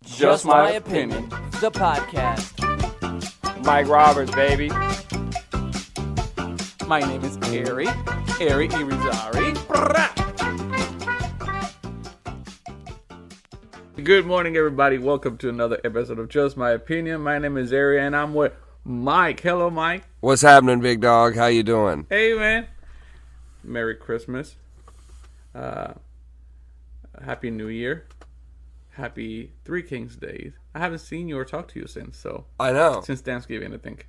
Just My Opinion, the podcast. Mike Roberts, baby. My name is Hery Irizarry. Good morning, everybody. Welcome to another episode of Just My Opinion. My name is Hery, and I'm with Mike. Hello, Mike. What's happening, big dog? How you doing? Hey, man. Merry Christmas. Happy New Year. Happy Three Kings Days. I haven't seen you or talked to you since Since Thanksgiving, I think.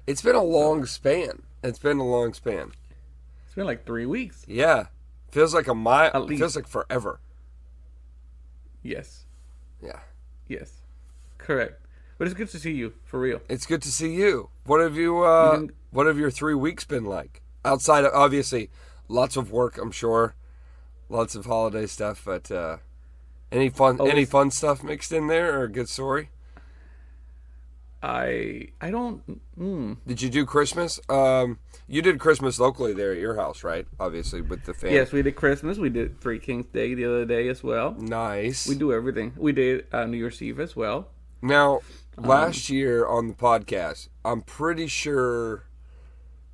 It's been a long span. It's been like 3 weeks. Yeah. Feels like a mile. At least. Feels like forever. Yes. Yeah. Yes. Correct. But it's good to see you, for real. It's good to see you. What have what have your 3 weeks been like? Outside of, obviously, lots of work, I'm sure. Lots of holiday stuff, but any fun stuff mixed in there, or a good story? I don't. Did you do Christmas? You did Christmas locally there at your house, right? Obviously, with the family. Yes, we did Christmas. We did Three Kings Day the other day as well. Nice. We do everything. We did New Year's Eve as well. Now, last year on the podcast, I'm pretty sure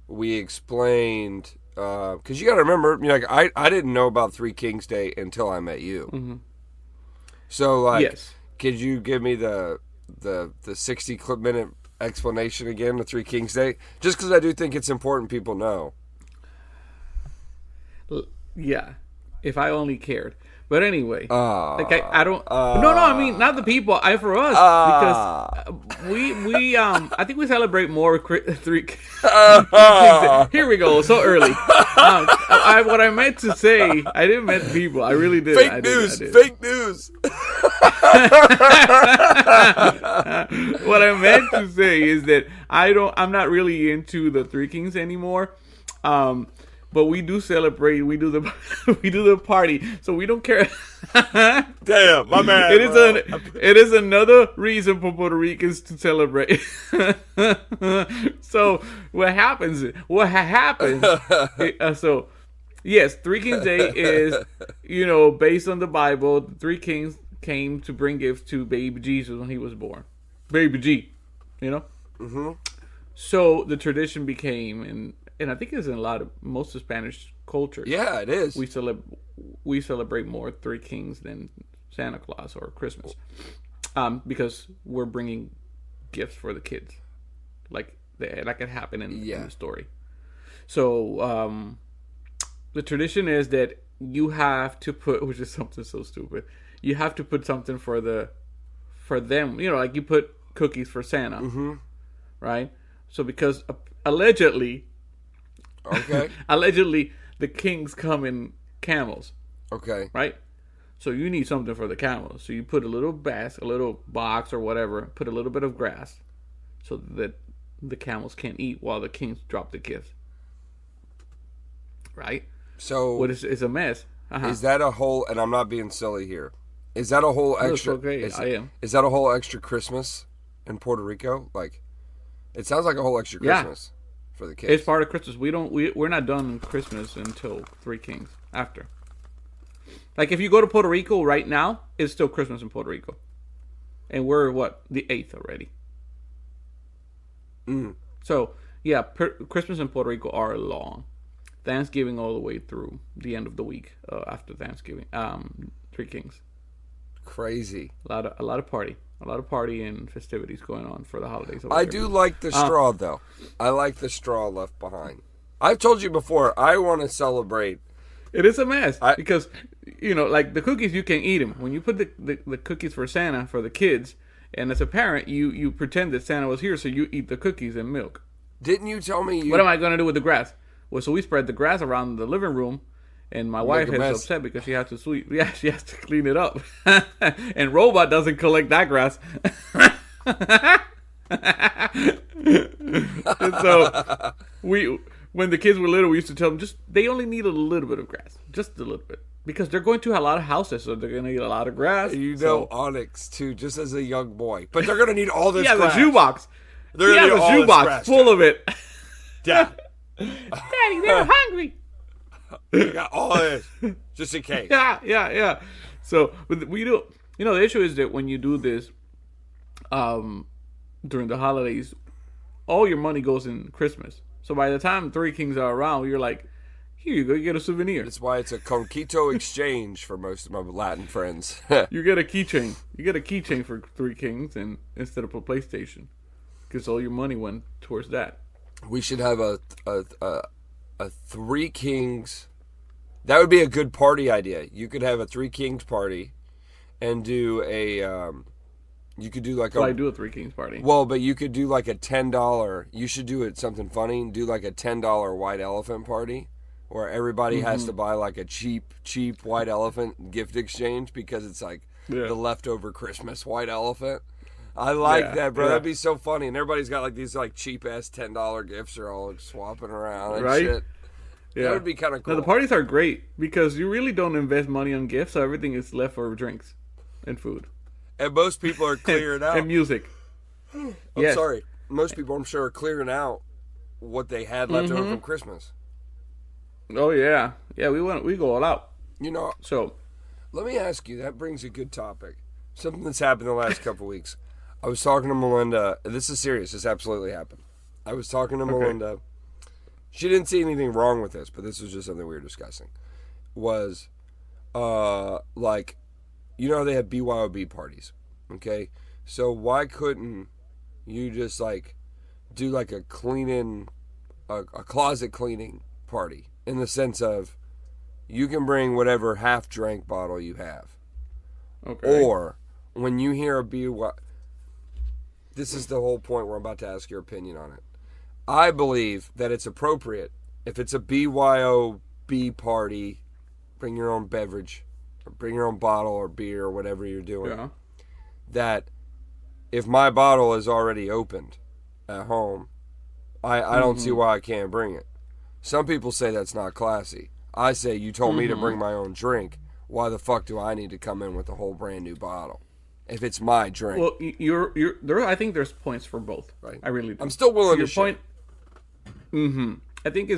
we explained, because you got to remember, I didn't know about Three Kings Day until I met you. Mm-hmm. So, yes. Could you give me the 60-minute explanation again of Three Kings Day? Just because I do think it's important people know. Yeah, if I only cared. But anyway, I don't. No, I mean not the people. For us because we I think we celebrate more Three Kings Day. Here we go, so early. What I meant to say, I didn't mean people. I really did. Fake news. Fake news. What I meant to say is that I'm not really into the Three Kings anymore. But we do celebrate. We do the party. So we don't care. Damn, my man. It is another reason for Puerto Ricans to celebrate. So what happens? So yes, Three Kings Day is based on the Bible. The three kings came to bring gifts to baby Jesus when he was born. Baby G, Mm-hmm. So the tradition became, and I think it's in most of Spanish cultures. Yeah, it is. We celebrate more Three Kings than Santa Claus or Christmas, because we're bringing gifts for the kids, like it happened in the story. So the tradition is that you have to put, which is something so stupid, you have to put something for them. Like you put cookies for Santa, mm-hmm. right? So because allegedly. Okay. Allegedly, the kings come in camels. Okay. Right? So you need something for the camels. So you put a little box or whatever, put a little bit of grass so that the camels can't eat while the kings drop the gifts. Right? So it's a mess. Uh-huh. Is that a whole, and I'm not being silly here, is that a whole extra, I am. Is that a whole extra Christmas in Puerto Rico? Like, it sounds like a whole extra Christmas. For the kids. It's part of Christmas. We're not done Christmas until Three Kings after. Like if you go to Puerto Rico right now, it's still Christmas in Puerto Rico, and we're the 8th already. So yeah, Christmas in Puerto Rico are long. Thanksgiving all the way through the end of the week after Thanksgiving. Three Kings. Crazy. A lot of party. A lot of party and festivities going on for the holidays. I do like the straw, though. I like the straw left behind. I've told you before, I want to celebrate. It is a mess because, like the cookies, you can eat them. When you put the cookies for Santa, for the kids, and as a parent, you pretend that Santa was here, so you eat the cookies and milk. Didn't you tell me What am I going to do with the grass? Well, so we spread the grass around the living room. And my wife is upset because she has to sweep. Yeah, she has to clean it up. And Robot doesn't collect that grass. And so when the kids were little, we used to tell them they only need a little bit of grass, just a little bit, because they're going to a lot of houses, so they're going to need a lot of grass. Onyx too, just as a young boy, but they're going to need all this. Yeah, grass. the shoebox. They're going to need all this shoebox full of it. Yeah. Daddy, they're hungry. We got all this, just in case. Yeah. So we do. The issue is that when you do this, during the holidays, all your money goes in Christmas. So by the time Three Kings are around, you're like, here you go, you get a souvenir. That's why it's a Conquito exchange for most of my Latin friends. You get a keychain. You get a keychain for Three Kings and instead of a PlayStation, because all your money went towards that. We should have a Three Kings. That would be a good party idea. You could have a Three Kings party, and do a. You could do like I do a Three Kings party. Well, but you could do like a $10. You should do it something funny. Do like a $10 white elephant party, where everybody has to buy like a cheap white elephant gift exchange because it's like the leftover Christmas white elephant. I like that, bro. That'd be so funny. And everybody's got like these like cheap ass $10 gifts are all like, swapping around and shit. Yeah. That would be kind of cool. Now, the parties are great because you really don't invest money on gifts, so everything is left for drinks and food. And most people are clearing out. And music. I'm sorry. Most people, I'm sure, are clearing out what they had left over from Christmas. Oh, yeah. Yeah, we go all out. So, let me ask you, that brings a good topic. Something that's happened the last couple weeks. I was talking to Melinda. This is serious. This absolutely happened. I was talking to Melinda. She didn't see anything wrong with this, but this was just something we were discussing. Was, like, they have BYOB parties, okay? So why couldn't you just, like, do, like, a closet cleaning party? In the sense of, you can bring whatever half-drank bottle you have. Okay. Or, when you hear a BYOB... This is the whole point where I'm about to ask your opinion on it. I believe that it's appropriate, if it's a BYOB party, bring your own beverage, or bring your own bottle or beer or whatever you're doing, that if my bottle is already opened at home, I don't see why I can't bring it. Some people say that's not classy. I say, you told me to bring my own drink. Why the fuck do I need to come in with a whole brand new bottle? If it's my drink. Well, I think there's points for both. Right. I really do. I'm still willing to share. I think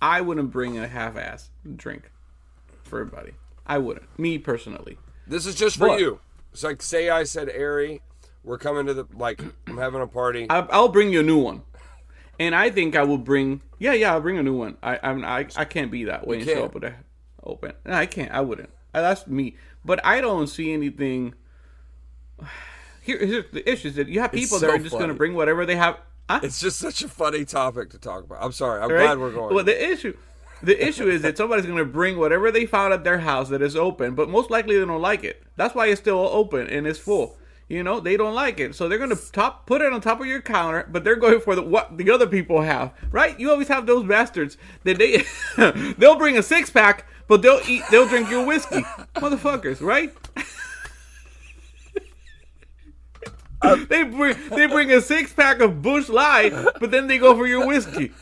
I wouldn't bring a half-ass drink for everybody. I wouldn't. Me, personally. This is just for you. It's like, say I said, Hery, we're coming to I'm having a party. I'll bring you a new one. And I think I will bring... I'll bring a new one. I can't be that way and show up with it open. No, I can't. I wouldn't. That's me. But I don't see anything... Here's the issue is that you have people that are just going to bring whatever they have. Huh? It's just such a funny topic to talk about. I'm sorry. I'm glad we're going. Well, the issue is that somebody's going to bring whatever they found at their house that is open, but most likely they don't like it. That's why it's still open and it's full. They don't like it, so they're going to put it on top of your counter, but they're going for what the other people have, right? You always have those bastards that they'll bring a 6-pack, but they'll drink your whiskey, motherfuckers, right? They bring a 6-pack of Busch Light, but then they go for your whiskey.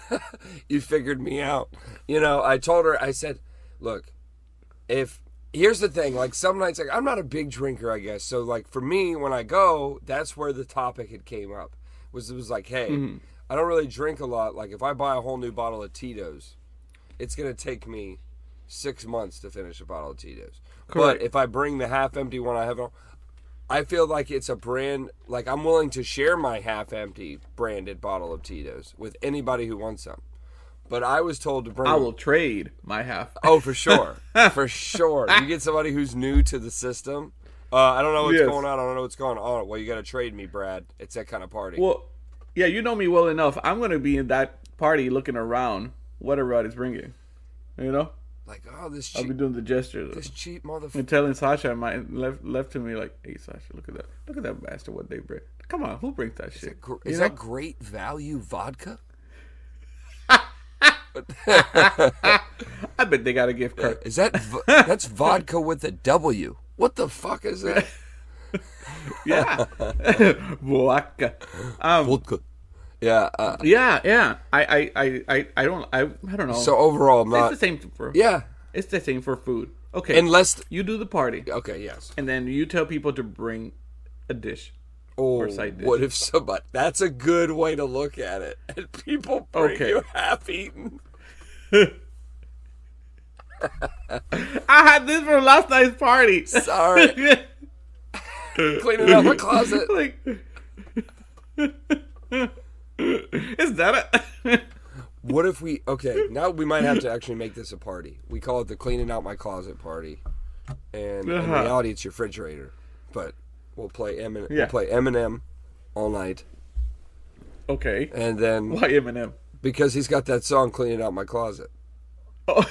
You figured me out. I told her, I said, look, here's the thing, like some nights, like I'm not a big drinker, I guess. So like for me, when I go, that's where the topic had came up. It was like, hey, I don't really drink a lot. Like if I buy a whole new bottle of Tito's, it's going to take me 6 months to finish a bottle of Tito's. Correct. But if I bring the half-empty one I have, I feel like it's a brand, like I'm willing to share my half-empty branded bottle of Tito's with anybody who wants some. But I was told to bring... I will trade my half. Oh, for sure. For sure. You get somebody who's new to the system. I don't know what's going on. I don't know what's going on. Well, you got to trade me, Brad. It's that kind of party. Well, yeah, you know me well enough. I'm going to be in that party looking around what everybody's bringing. Like, oh, this cheap... I'll be doing the gestures. This cheap motherfucker. And telling Sasha, left to me like, hey, Sasha, look at that. Look at that bastard, what they bring. Come on, who brings that shit? Is that great value vodka? I bet they got a gift card. Is that's vodka with a W? What the fuck is that? Yeah, vodka. Vodka. Yeah. Yeah. I don't know. So overall, it's the same for It's the same for food. Okay. Unless you do the party. Okay. Yes. And then you tell people to bring a dish. Or side dish. What if somebody... That's a good way to look at it. And people bring you half-eaten. I had this from last night's party. Sorry. Cleaning out my closet. Like, is that a... What if we... Okay, now we might have to actually make this a party. We call it the Cleaning Out My Closet party. And in reality, it's your refrigerator. But we'll play Eminem all night. Okay. And then... Why Eminem? Because he's got that song, Cleaning Out My Closet. Oh.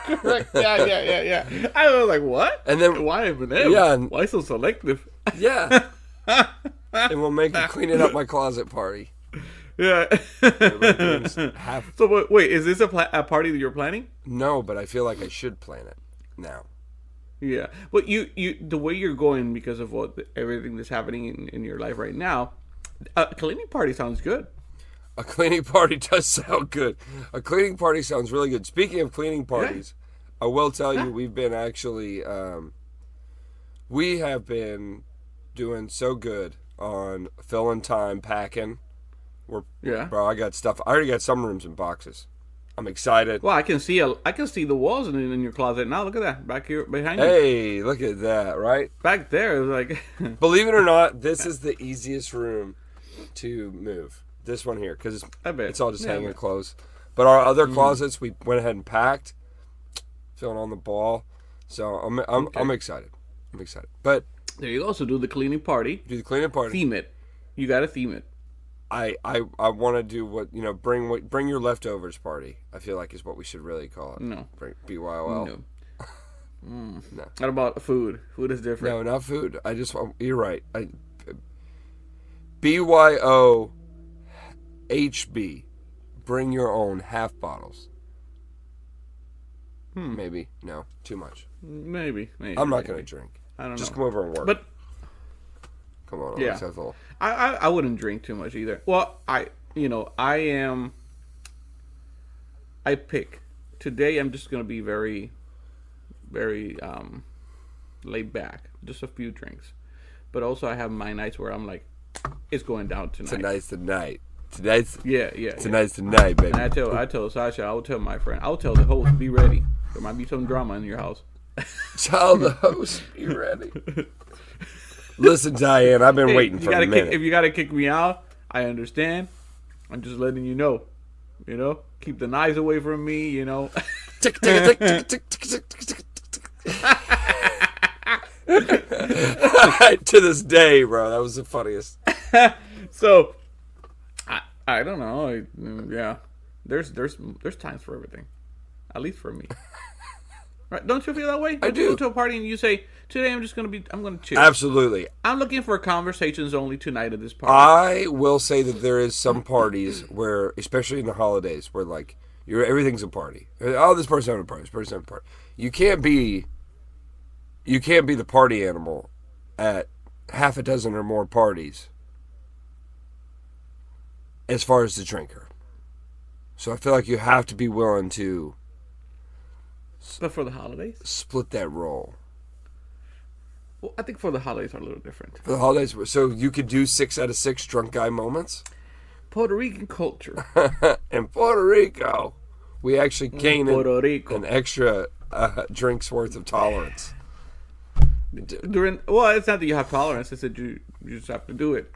Correct. Yeah. I was like, what? And then... Why Eminem? Yeah. Why so selective? Yeah. And we'll make a Cleaning Up My Closet party. Yeah. So wait, is this a party that you're planning? No, but I feel like I should plan it now. Yeah, but you the way you're going because of everything that's happening in your life right now, a cleaning party sounds good. A cleaning party does sound good. A cleaning party sounds really good. Speaking of cleaning parties, I will tell you we've been actually we have been doing so good on filling time packing. Bro, I got stuff. I already got some rooms in boxes. I'm excited. Well, I can see the walls in your closet now. Look at that back here behind you. Hey, look at that, right? Back there, it was like. Believe it or not, this is the easiest room to move. This one here, because it's all just hanging clothes. But our other closets, we went ahead and packed, filling on the ball. So I'm excited. I'm excited. But there you go. So do the cleaning party. Do the cleaning party. Theme it. You got to theme it. I want to do bring your leftovers party. I feel like is what we should really call it. No. BYOL. No. No. What about food? Food is different. No, not food. You're right. BYOHB. Bring your own half bottles. Maybe. No. Too much. Maybe. I'm not going to drink. I don't know. Just come over and work. But come on. Yeah. I wouldn't drink too much either. Well, I pick. Today I'm just going to be very, very laid back. Just a few drinks. But also I have my nights where I'm like, it's going down tonight. Tonight's the night. Tonight's the night, baby. And I tell Sasha, I will tell my friend, I will tell the host, be ready. There might be some drama in your house. Tell the host, be ready. Listen, Diane, I've been waiting for a minute. If you got to kick me out, I understand. I'm just letting you know. You know? Keep the knives away from me, you know? Tick, tick, tick, tick, tick, tick, tick, tick. To this day, bro, that was the funniest. So, I don't know. Yeah. There's times for everything. At least for me. Right? Don't you feel that way? I do. You go to a party and you say, today I'm going to chill. Absolutely. I'm looking for conversations only tonight at this party. I will say that there is some parties where, especially in the holidays, where like everything's a party. Oh, this person's having a party. This person's having a party. You can't be the party animal at half a dozen or more parties as far as the drinker. So I feel like you have to be willing to. But for the holidays? Split that role. Well, I think for the holidays are a little different. For the holidays, so you could do 6 out of 6 drunk guy moments? Puerto Rican culture. In Puerto Rico, we actually gain an extra drink's worth of tolerance. Well, it's not that you have tolerance, it's that you just have to do it.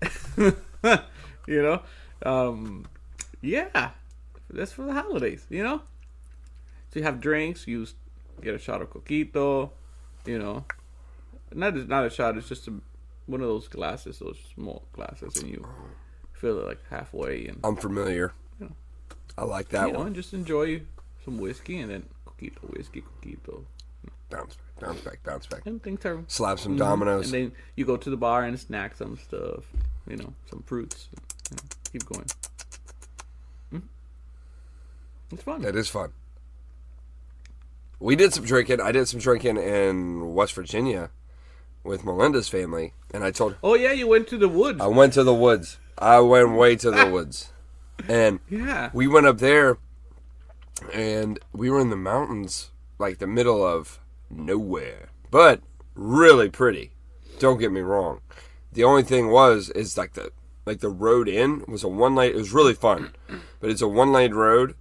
You know? Yeah. That's for the holidays, you know? So you have drinks, you get a shot of coquito, you know. Not a shot, it's just one of those glasses, those small glasses, and you fill it like halfway. And I'm familiar. You know, I like that one. And just enjoy some whiskey and then coquito. Bounce back. And things are... Slap some dominoes. And then you go to the bar and snack some stuff, you know, some fruits. You know, keep going. It's fun. It is fun. We did some drinking. I did some drinking in West Virginia with Melinda's family, and I told her... Oh, yeah, you went to the woods. I went to the woods. I went way to the woods. And we went up there, and we were in the mountains, like the middle of nowhere. But really pretty. Don't get me wrong. The only thing is like the road in was a one-lane... It was really fun. But it's a one-lane road,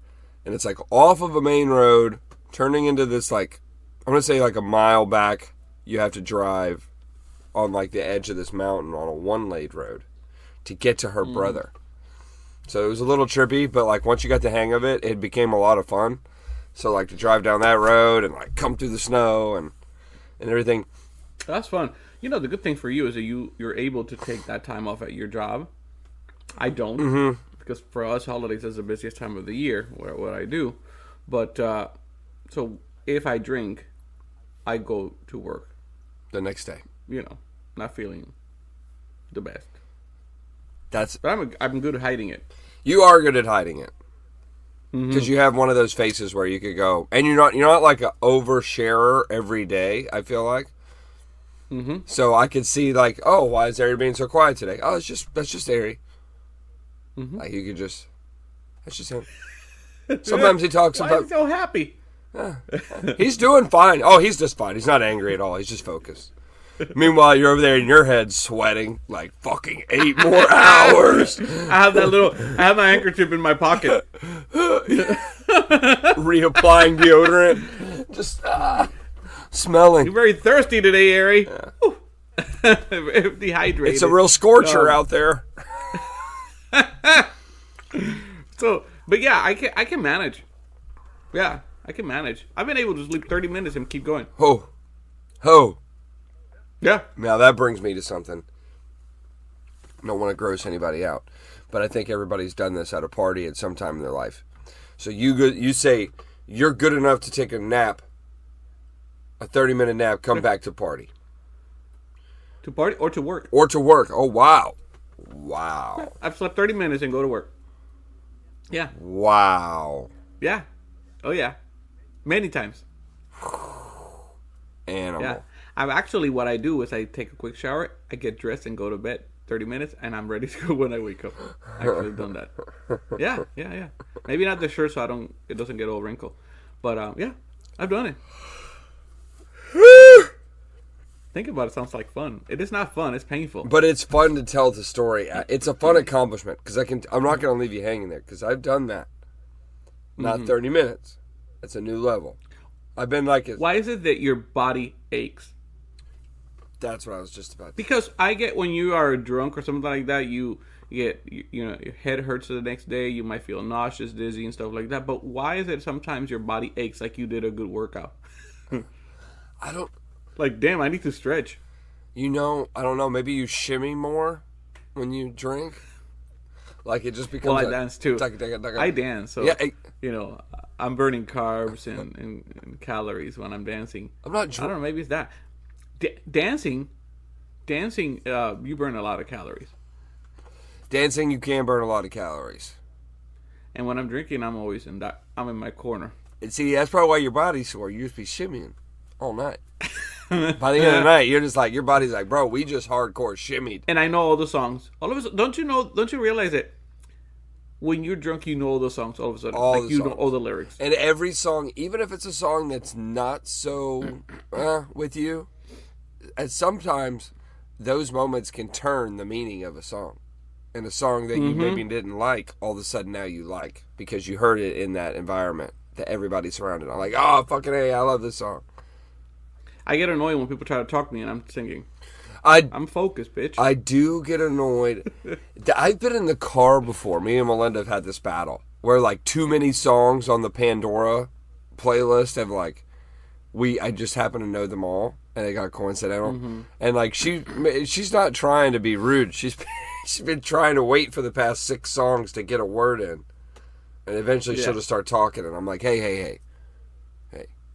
and it's like off of a main road... Turning into this, like, I'm going to say like a mile back, you have to drive on like the edge of this mountain on a one-lane road to get to her brother. So it was a little trippy, but like once you got the hang of it, it became a lot of fun. So like to drive down that road and like come through the snow and everything. That's fun. You know, the good thing for you is that you're able to take that time off at your job. I don't, because for us, holidays is the busiest time of the year, what I do. But, so if I drink, I go to work. The next day. You know, not feeling the best. But I'm good at hiding it. You are good at hiding it. Because you have one of those faces where you could go, and you're not like an oversharer every day, I feel like. So I could see like, oh, why is Hery being so quiet today? Oh, that's just Hery. Like you could just, that's just him. Sometimes he talks. Why is he so happy? He's doing fine. Oh, he's just fine. He's not angry at all. He's just focused. Meanwhile, you're over there in your head sweating like fucking 8 more hours. I have my handkerchief in my pocket. Reapplying deodorant. Just smelling. You're very thirsty today, Hery. Yeah. Dehydrated. It's a real scorcher out there. So, but yeah, I can manage. Yeah, I can manage. I've been able to sleep 30 minutes and keep going. Ho. Yeah. Now that brings me to something. I don't want to gross anybody out, but I think everybody's done this at a party at some time in their life. So you say you're good enough to take a nap, a 30-minute nap, come back to party. To party or to work? Or to work. Oh, wow. I've slept 30 minutes and go to work. Yeah. Wow. Yeah. Oh, yeah. Many times. Animal. Yeah. What I do is I take a quick shower, I get dressed and go to bed 30 minutes, and I'm ready to go when I wake up. I've actually done that. Yeah. Maybe not the shirt so it doesn't get all wrinkled. But, yeah, I've done it. Think about it, sounds like fun. It is not fun, it's painful. But it's fun to tell the story. It's a fun accomplishment because I'm not going to leave you hanging there because I've done that. Not 30 minutes. That's a new level. I've been like... Why is it that your body aches? That's what I was just about to say. Because I get when you are drunk or something like that, you get, your head hurts the next day, you might feel nauseous, dizzy, and stuff like that. But why is it sometimes your body aches like you did a good workout? I don't... Like, damn, I need to stretch. I don't know, maybe you shimmy more when you drink? Like, it just becomes... Well, I dance, too. I dance, so, I'm burning carbs and calories when I'm dancing. I'm not drunk. I don't know, maybe it's that. Dancing, you burn a lot of calories. Dancing, you can burn a lot of calories. And when I'm drinking, I'm always I'm in my corner. And see, that's probably why your body's sore. You just be shimmying all night. By the end of the night, you're just like, your body's like, bro, we just hardcore shimmied. And I know all the songs. All of a sudden, don't you realize that when you're drunk, you know all the songs all of a sudden. Know all the lyrics. And every song, even if it's a song that's not so with you, and sometimes those moments can turn the meaning of a song. And a song that you maybe didn't like, all of a sudden now you like because you heard it in that environment that everybody's surrounded. I'm like, oh, fucking A, I love this song. I get annoyed when people try to talk to me and I'm singing. I'm focused, bitch. I do get annoyed. I've been in the car before. Me and Melinda have had this battle where like too many songs on the Pandora playlist have like, I just happen to know them all and they got coincidental. And like she's not trying to be rude. She's been trying to wait for the past 6 songs to get a word in. And eventually she'll just start talking and I'm like, hey.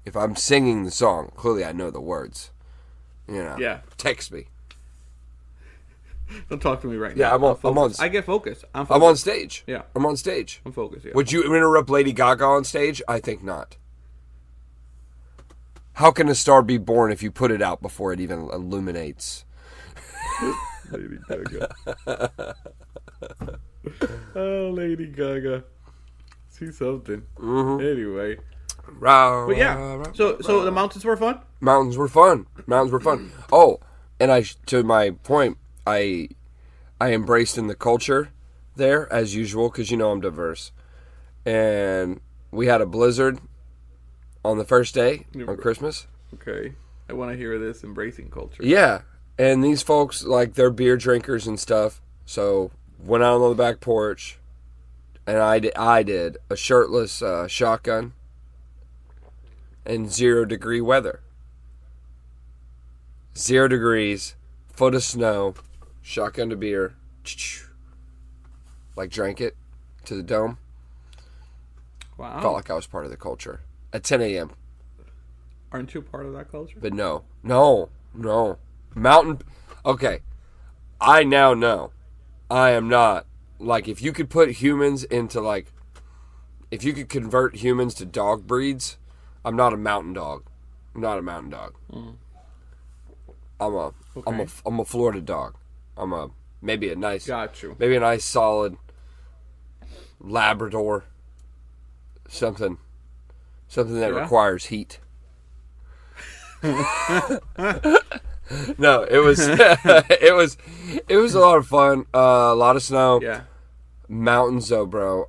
If I'm singing the song, clearly I know the words. Yeah. Text me. Don't talk to me right now. Yeah, I'm on. I get focused. I'm on stage. Yeah. I'm on stage. I'm focused, yeah. Would you interrupt Lady Gaga on stage? I think not. How can a star be born if you put it out before it even illuminates? Lady Gaga. Oh, Lady Gaga. See something. Anyway. But yeah, so the mountains were fun? Mountains were fun. Oh, and to my point, I embraced in the culture there, as usual, because I'm diverse. And we had a blizzard on the first day, on Christmas. Okay. I want to hear this embracing culture. Yeah. And these folks, like, they're beer drinkers and stuff. So, went out on the back porch, and I did a shirtless shotgun in 0 degree weather. 0 degrees, foot of snow, shotgun to beer, like drank it to the dome. Wow. Felt like I was part of the culture. At 10 a.m. Aren't you part of that culture? But no. Mountain. Okay. I now know I am not. Like, if you could put humans into, like, if you could convert humans to dog breeds, I'm not a mountain dog. I'm not a mountain dog. Mm. I'm a Florida dog. Maybe a nice. Got you. Maybe a nice solid Labrador. Something that requires heat. No, it was it was a lot of fun. A lot of snow. Yeah. Mountains, though, bro,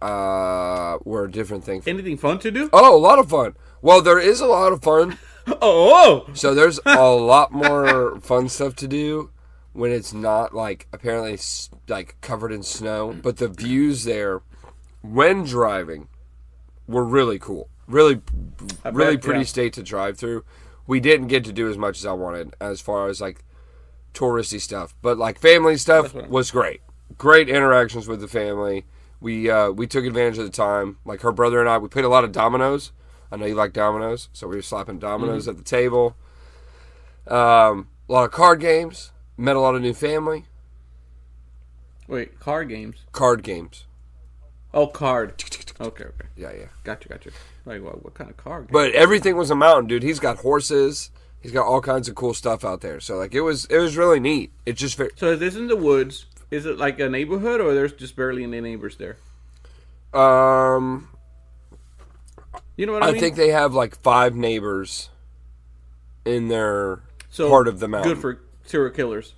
were a different thing. Anything fun to do? Oh, a lot of fun. Well, there is a lot of fun. Oh. So there's a lot more fun stuff to do when it's not, like, apparently, like, covered in snow. But the views there, when driving, were really cool. Really pretty state to drive through. We didn't get to do as much as I wanted as far as, like, touristy stuff. But, like, family stuff was great. Great interactions with the family. We took advantage of the time. Like, her brother and I, we played a lot of dominoes. I know you like dominoes, so we were slapping dominoes at the table. A lot of card games. Met a lot of new family. Wait, card games? Card games. Oh, card. Okay. Yeah. Got you. Like, what kind of card game? But everything was a mountain, dude. He's got horses. He's got all kinds of cool stuff out there. So, like, it was really neat. It just So, is this in the woods? Is it like a neighborhood, or there's just barely any neighbors there? You know what I mean? I think they have like 5 neighbors in their part of the mountain. Good for serial killers.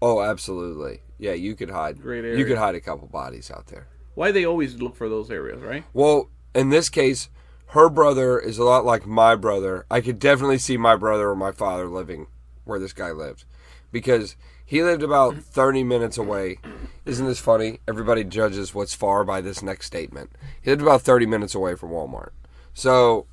Oh, absolutely. Yeah, you could hide. Great area. You could hide a couple bodies out there. Why they always look for those areas, right? Well, in this case, her brother is a lot like my brother. I could definitely see my brother or my father living where this guy lived. Because he lived about 30 minutes away. Isn't this funny? Everybody judges what's far by this next statement. He lived about 30 minutes away from Walmart. So,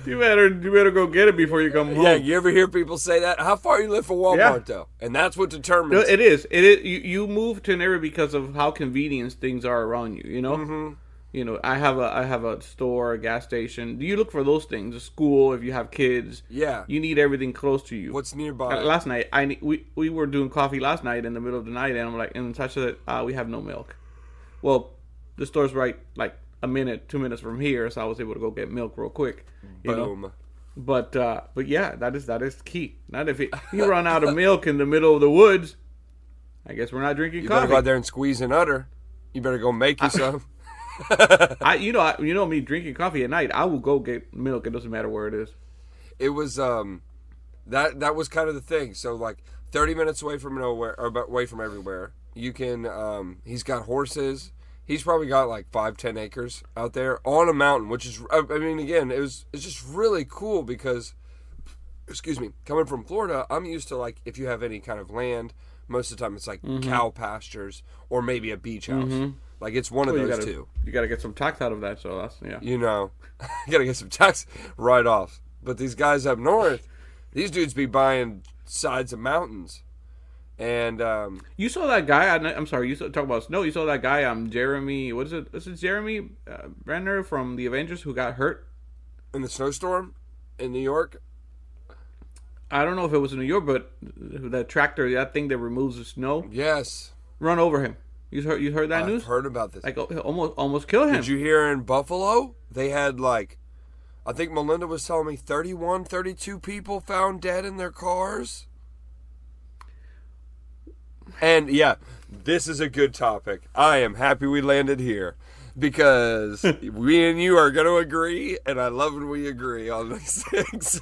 you better go get it before you come home. Yeah, you ever hear people say that? How far you live from Walmart, though? And that's what determines. No, it is. You move to an area because of how convenient things are around you. You know. Mm-hmm. You know, I have a store, a gas station. Do you look for those things? A school, if you have kids. Yeah. You need everything close to you. What's nearby? Last night, we were doing coffee last night in the middle of the night, and I'm like, and Tasha said, we have no milk. Well, the store's right, like, 2 minutes from here, so I was able to go get milk real quick. Boom. Know? But yeah, that is key. Not if you run out of milk in the middle of the woods, I guess we're not drinking You coffee. better go out there and squeeze an udder. You better go make you some. You know me drinking coffee at night. I will go get milk. It doesn't matter where it is. It was that was kind of the thing. So, like, 30 minutes away from nowhere, or away from everywhere. You can. He's got horses. He's probably got like 5-10 acres out there on a mountain, which is. I mean, again, it's just really cool because, excuse me, coming from Florida, I'm used to, like, if you have any kind of land, most of the time it's like cow pastures or maybe a beach house. Mm-hmm. Like, it's one of those two. You got to get some tax out of that, so that's, yeah. You know, you got to get some tax write-offs. But these guys up north, these dudes be buying sides of mountains. And, you saw that guy, I'm sorry, you talk about snow, you saw that guy, Jeremy, what is it? Is it Jeremy Renner from the Avengers who got hurt? In the snowstorm in New York? I don't know if it was in New York, but that tractor, that thing that removes the snow. Yes. Run over him. You heard that news? I've heard about this. Like, almost kill him. Did you hear in Buffalo? They had, like, I think Melinda was telling me 31, 32 people found dead in their cars. And, yeah, this is a good topic. I am happy we landed here because we and you are going to agree, and I love when we agree on these things.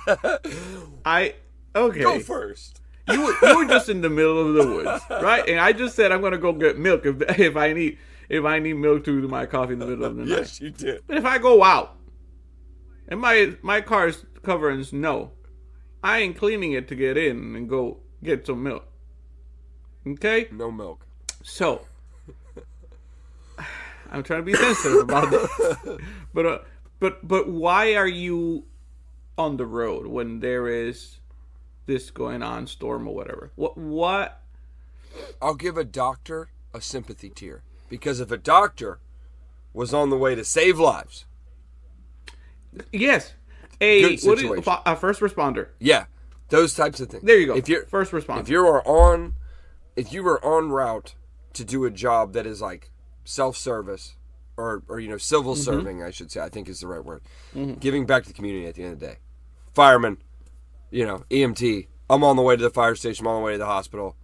Okay. Go first. You were just in the middle of the woods, right? And I just said I'm going to go get milk if I need milk to do my coffee in the middle of the night. Yes, you did. But if I go out and my car is cover in snow. I ain't cleaning it to get in and go get some milk. Okay? No milk. So, I'm trying to be sensitive about this. But why are you on the road when there is this going on, storm or whatever? What? I'll give a doctor a sympathy tier. Because if a doctor was on the way to save lives. Yes. Good situation. A first responder. Yeah. Those types of things. There you go. If you're first responder. If you were on route to do a job that is like self-service or civil serving, I should say, I think is the right word. Giving back to the community at the end of the day. Fireman, EMT, I'm on the way to the fire station, I'm on the way to the hospital.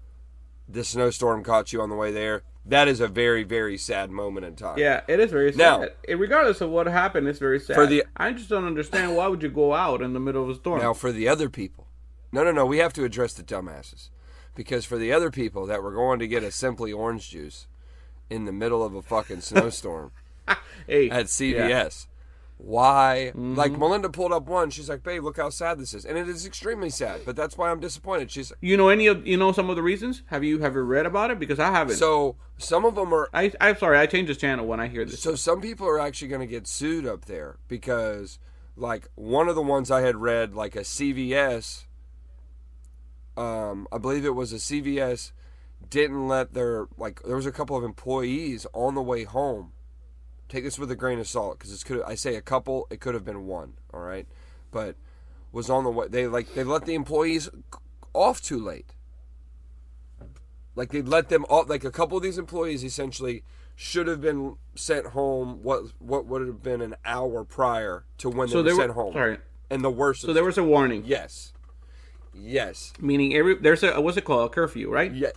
The snowstorm caught you on the way there. That is a very, very sad moment in time. Yeah, it is very sad. Now, regardless of what happened, it's very sad. I just don't understand why would you go out in the middle of a storm. Now, for the other people, no, we have to address the dumbasses. Because for the other people that were going to get a Simply Orange juice in the middle of a fucking snowstorm at CVS, why? Like, Melinda pulled up one. She's like, babe, look how sad this is. And it is extremely sad, but that's why I'm disappointed. She's like, you know some of the reasons? Have you read about it? Because I haven't. So, some of them are... I'm sorry, I change this channel when I hear this. So, some people are actually going to get sued up there because, like, one of the ones I had read, like a CVS... I believe it was a CVS didn't let there was a couple of employees on the way home. Take this with a grain of salt because I say a couple, it could have been one, all right? But was on the way they let the employees off too late. Like they let them off, like a couple of these employees essentially should have been sent home what would have been an hour prior to when they were sent home. Sorry. And the worst. So there was a warning. Yes. Meaning there's a what's it called, a curfew, right? Yeah.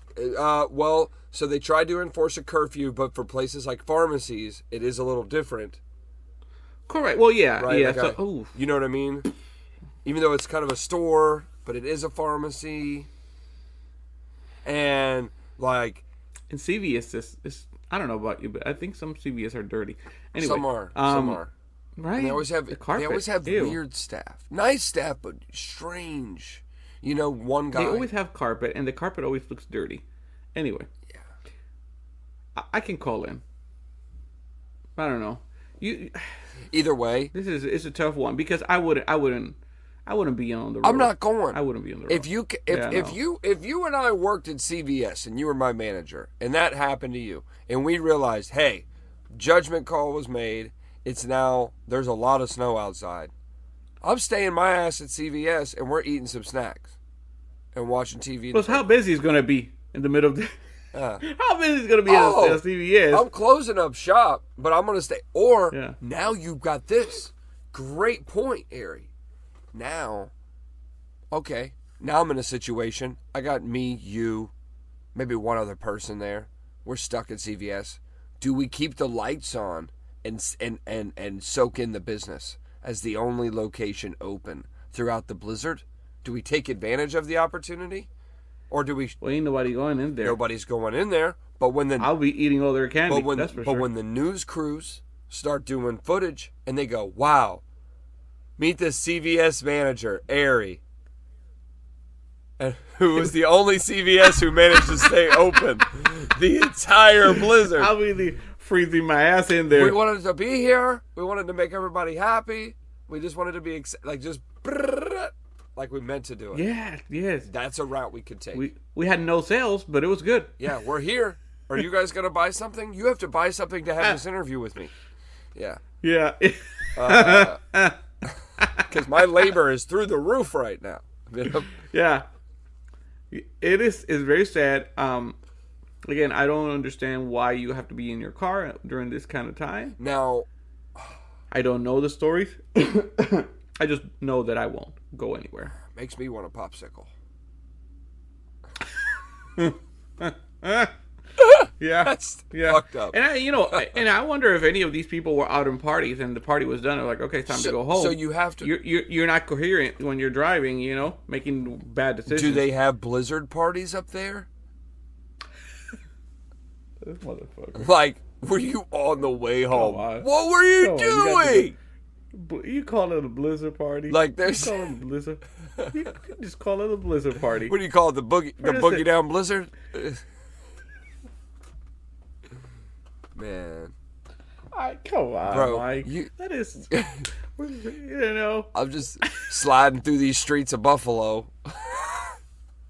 Well, so they tried to enforce a curfew, but for places like pharmacies, it is a little different. Correct. Well, yeah, right? yeah. Like you know what I mean? Even though it's kind of a store, but it is a pharmacy, and like. And CVS is I don't know about you, but I think some CVS are dirty. Anyway, some are. Right. And they always have the carpet. They always have Ew. weird staff, nice staff, but strange. One guy. They always have carpet, and the carpet always looks dirty. Anyway. Yeah. I can call in. I don't know. Either way, it's a tough one because I wouldn't be on the road. I'm not going. I wouldn't be on the road. If you and I worked at CVS and you were my manager and that happened to you and we realized, hey, judgment call was made. It's now there's a lot of snow outside. I'm staying my ass at CVS and we're eating some snacks and watching TV. Plus, how busy is going to be in the middle of the... how busy is going to be at CVS? I'm closing up shop, but I'm going to stay. Or, now you've got this. Great point, Hery. Now I'm in a situation. I got me, you, maybe one other person there. We're stuck at CVS. Do we keep the lights on and soak in the business as the only location open throughout the blizzard? Do we take advantage of the opportunity? Or do we... Well, ain't nobody going in there. Nobody's going in there. But when I'll be eating all their candy, that's for sure. But when the news crews start doing footage and they go, wow, meet the CVS manager, Hery. And who was the only CVS who managed to stay open the entire blizzard. I'll be freezing my ass in there. We wanted to be here. We wanted to make everybody happy. We just wanted to be like we meant to do it. Yeah, yes. That's a route we could take. We had no sales, but it was good. Yeah, we're here. Are you guys going to buy something? You have to buy something to have this interview with me. Yeah. Yeah. Because my labor is through the roof right now. Yeah. It's very sad. Again, I don't understand why you have to be in your car during this kind of time. Now, I don't know the stories. I just know that I won't go anywhere. Makes me want a popsicle. Yeah, that's fucked up. And I wonder if any of these people were out in parties and the party was done. They're like, okay, it's time to go home. So you have to. You're not coherent when you're driving. Making bad decisions. Do they have blizzard parties up there? This motherfucker. Like, were you on the way home? What were you doing? You call it a blizzard party? Like there's. You call it a blizzard? You just call it a blizzard party. What do you call it? The boogie down blizzard? Man. Come on, Bro, Mike. That is, you know. I'm just sliding through these streets of Buffalo.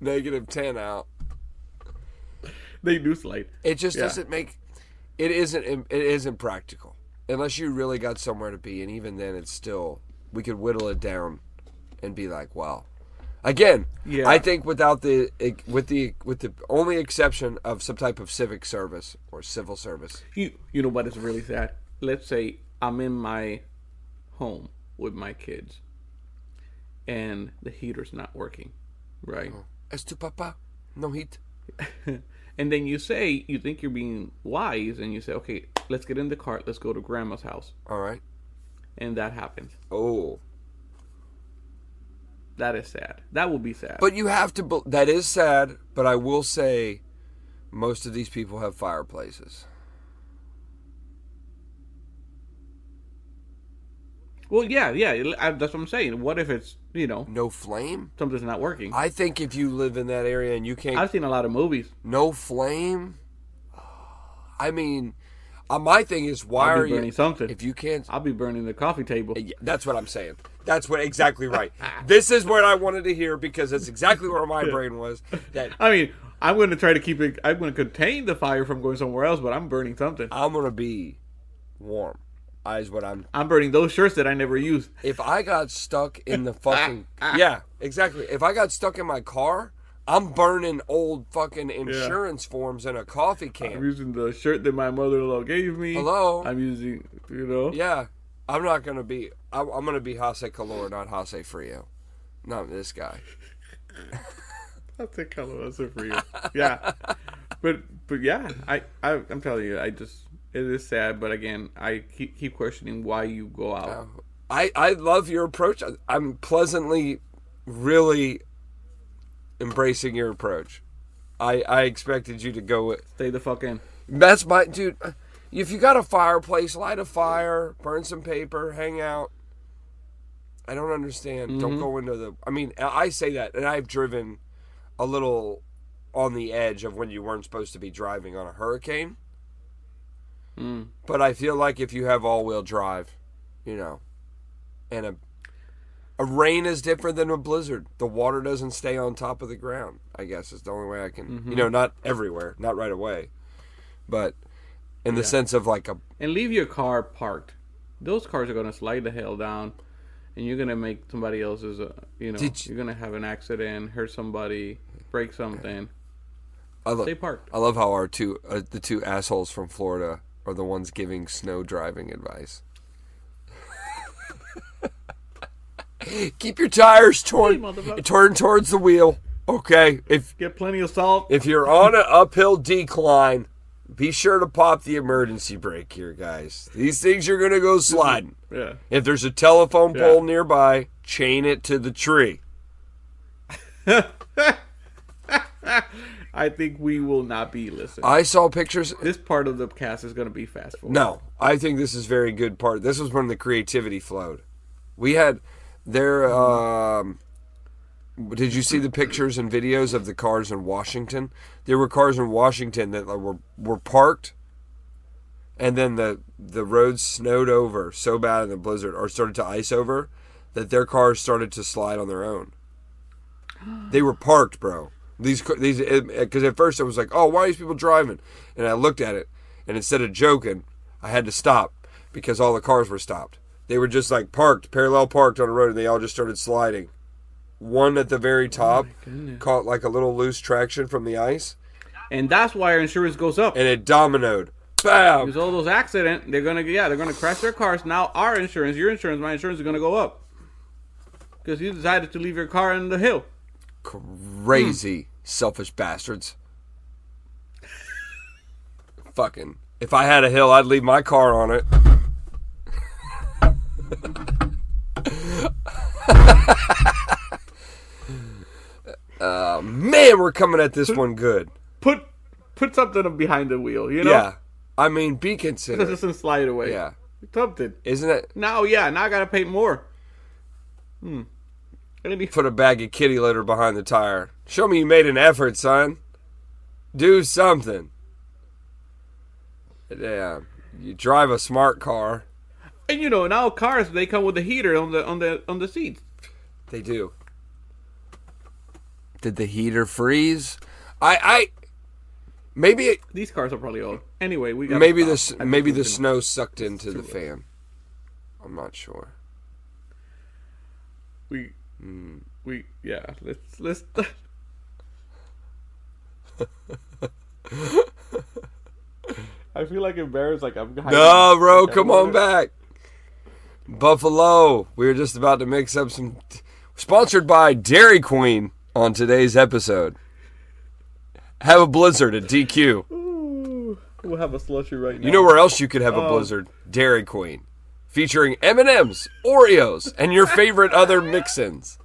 -10 out. They do slide. It just doesn't make. It isn't practical unless you really got somewhere to be, and even then, it's still. We could whittle it down, and be like, wow. Again, I think with the only exception of some type of civic service or civil service. You know what is really sad? Let's say I'm in my home with my kids, and the heater's not working, right? Es tu papa, no heat. And then you think you're being wise, and you say, okay, let's get in the car, let's go to grandma's house. All right. And that happens. Oh. That is sad. That will be sad. But you have to, that is sad, but I will say most of these people have fireplaces. Well, yeah, that's what I'm saying. What if it's, no flame? Something's not working. I think if you live in that area and you can't... I've seen a lot of movies. No flame? I mean, my thing is, why I'll are be you... burning something. If you can't... I'll be burning the coffee table. Yeah, that's what I'm saying. That's what exactly right. This is what I wanted to hear because that's exactly where my brain was. That I mean, I'm going to try to keep it... I'm going to contain the fire from going somewhere else, but I'm burning something. I'm going to be warm. Is what I'm burning those shirts that I never use. If I got stuck in the fucking... Yeah, exactly. If I got stuck in my car, I'm burning old fucking insurance forms in a coffee can. I'm using the shirt that my mother-in-law gave me. Hello? I'm using, Yeah. I'm not going to be... I'm going to be Jose Calor, not Jose Frio. Not this guy. I'll take Calor for you. Yeah. But yeah, I'm telling you, it is sad, but again, I keep questioning why you go out. I love your approach. I'm pleasantly, really embracing your approach. I expected you to go with... Stay the fuck in. That's my... Dude, if you got a fireplace, light a fire, burn some paper, hang out. I don't understand. Mm-hmm. Don't go into the... I mean, I say that, and I've driven a little on the edge of when you weren't supposed to be driving on a hurricane. But I feel like if you have all-wheel drive, and a rain is different than a blizzard. The water doesn't stay on top of the ground, I guess is the only way I can, not everywhere, not right away, but in the sense of like a... And leave your car parked. Those cars are going to slide the hell down, and you're going to make somebody else's, you're going to have an accident, hurt somebody, break something. Stay parked. I love how the two assholes from Florida are the ones giving snow driving advice. Keep your tires turn towards the wheel. Okay. Get plenty of salt. If you're on an uphill decline, be sure to pop the emergency brake here, guys. These things are gonna go sliding. Yeah. If there's a telephone pole nearby, chain it to the tree. I think we will not be listening. I saw pictures. This part of the cast is going to be fast forward. No, I think this is very good part. This was when the creativity flowed. We had there. Did you see the pictures and videos of the cars in Washington? There were cars in Washington that were parked, and then the roads snowed over so bad in the blizzard, or started to ice over, that their cars started to slide on their own. They were parked, bro. These because at first I was like, oh, why are these people driving? And I looked at it, and instead of joking, I had to stop because all the cars were stopped. They were just like parallel parked on the road, and they all just started sliding. One at the very top caught like a little loose traction from the ice, and that's why our insurance goes up. And it dominoed. Bam! Because all those accidents, they're gonna crash their cars. Now our insurance, your insurance, my insurance is gonna go up because you decided to leave your car in the hill. Crazy selfish bastards. Fucking, if I had a hill, I'd leave my car on it. Man, we're coming at this one good. Put something behind the wheel, Yeah. I mean, be considerate. It doesn't slide away. Yeah. something. Isn't it? Now I gotta pay more. Put a bag of kitty litter behind the tire. Show me you made an effort, son. Do something. Yeah, you drive a smart car. And now cars, they come with a heater on the seats. They do. Did the heater freeze? Maybe these cars are probably old. Anyway, we got maybe the snow sucked into the fan. I'm not sure. Let's I feel like embarrassed, like I'm hiding. No, bro, come on back. Buffalo. We were just about to mix up some. Sponsored by Dairy Queen on today's episode. Have a blizzard at DQ. Ooh, we'll have a slushy right now. You know where else you could have a blizzard? Dairy Queen. Featuring M&M's, Oreos, and your favorite other mix-ins.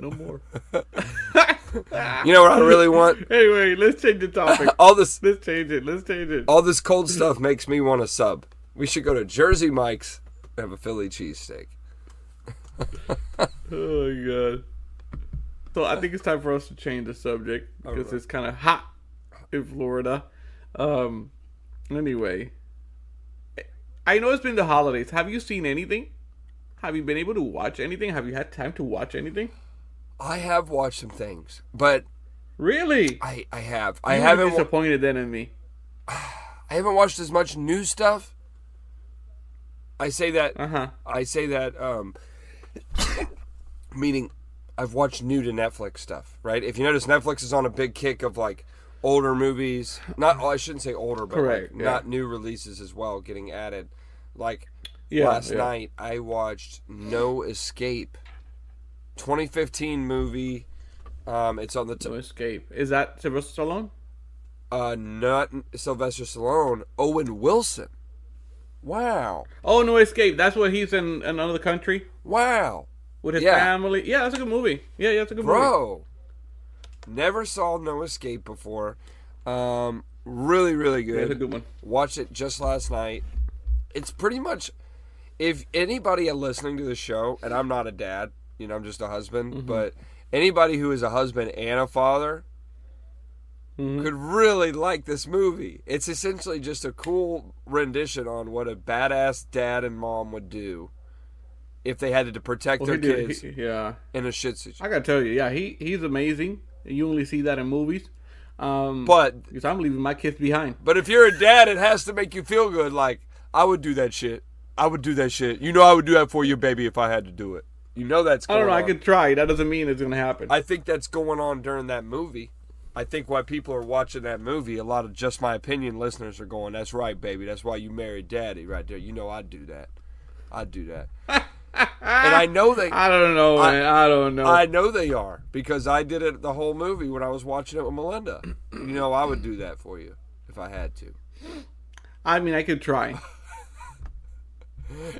No more. You know what I really want? Anyway, let's change the topic. Let's change it. All this cold stuff makes me want a sub. We should go to Jersey Mike's and have a Philly cheesesteak. Oh my god. So I think it's time for us to change the subject because it's kind of hot in Florida. Anyway, I know it's been the holidays. Have you seen anything? Have you been able to watch anything? Have you had time to watch anything? I have watched some things, but really, I have. I haven't disappointed then in me. I haven't watched as much new stuff. I say that. Meaning, I've watched new to Netflix stuff. Right? If you notice, Netflix is on a big kick of like older movies. I shouldn't say older, but correct, not new releases as well getting added. Like last night, I watched No Escape. 2015 movie. It's on the No Escape. Is that Sylvester Stallone? Not Sylvester Stallone. Owen Wilson. Wow. Oh, No Escape. That's what he's in another country. Wow. With his family. Yeah, that's a good movie. Yeah, that's a good movie. Bro. Never saw No Escape before. Really, really good. Yeah, it's a good one. Watched it just last night. It's pretty much, if anybody listening to the show, and I'm not a dad, I'm just a husband, but anybody who is a husband and a father could really like this movie. It's essentially just a cool rendition on what a badass dad and mom would do if they had to protect their kids in a shit situation. I gotta tell you, he's amazing. You only see that in movies. But because I'm leaving my kids behind. But if you're a dad, it has to make you feel good. Like, I would do that shit. I would do that shit. I would do that for you, baby, if I had to do it. That's going on. I don't know. I could try. That doesn't mean it's going to happen. I think that's going on during that movie. I think why people are watching that movie, a lot of Just My Opinion listeners are going, that's right, baby. That's why you married daddy right there. I'd do that. I'd do that. And I know they... I don't know, man. I don't know. I know they are because I did it the whole movie when I was watching it with Melinda. I would do that for you if I had to. I mean, I could try.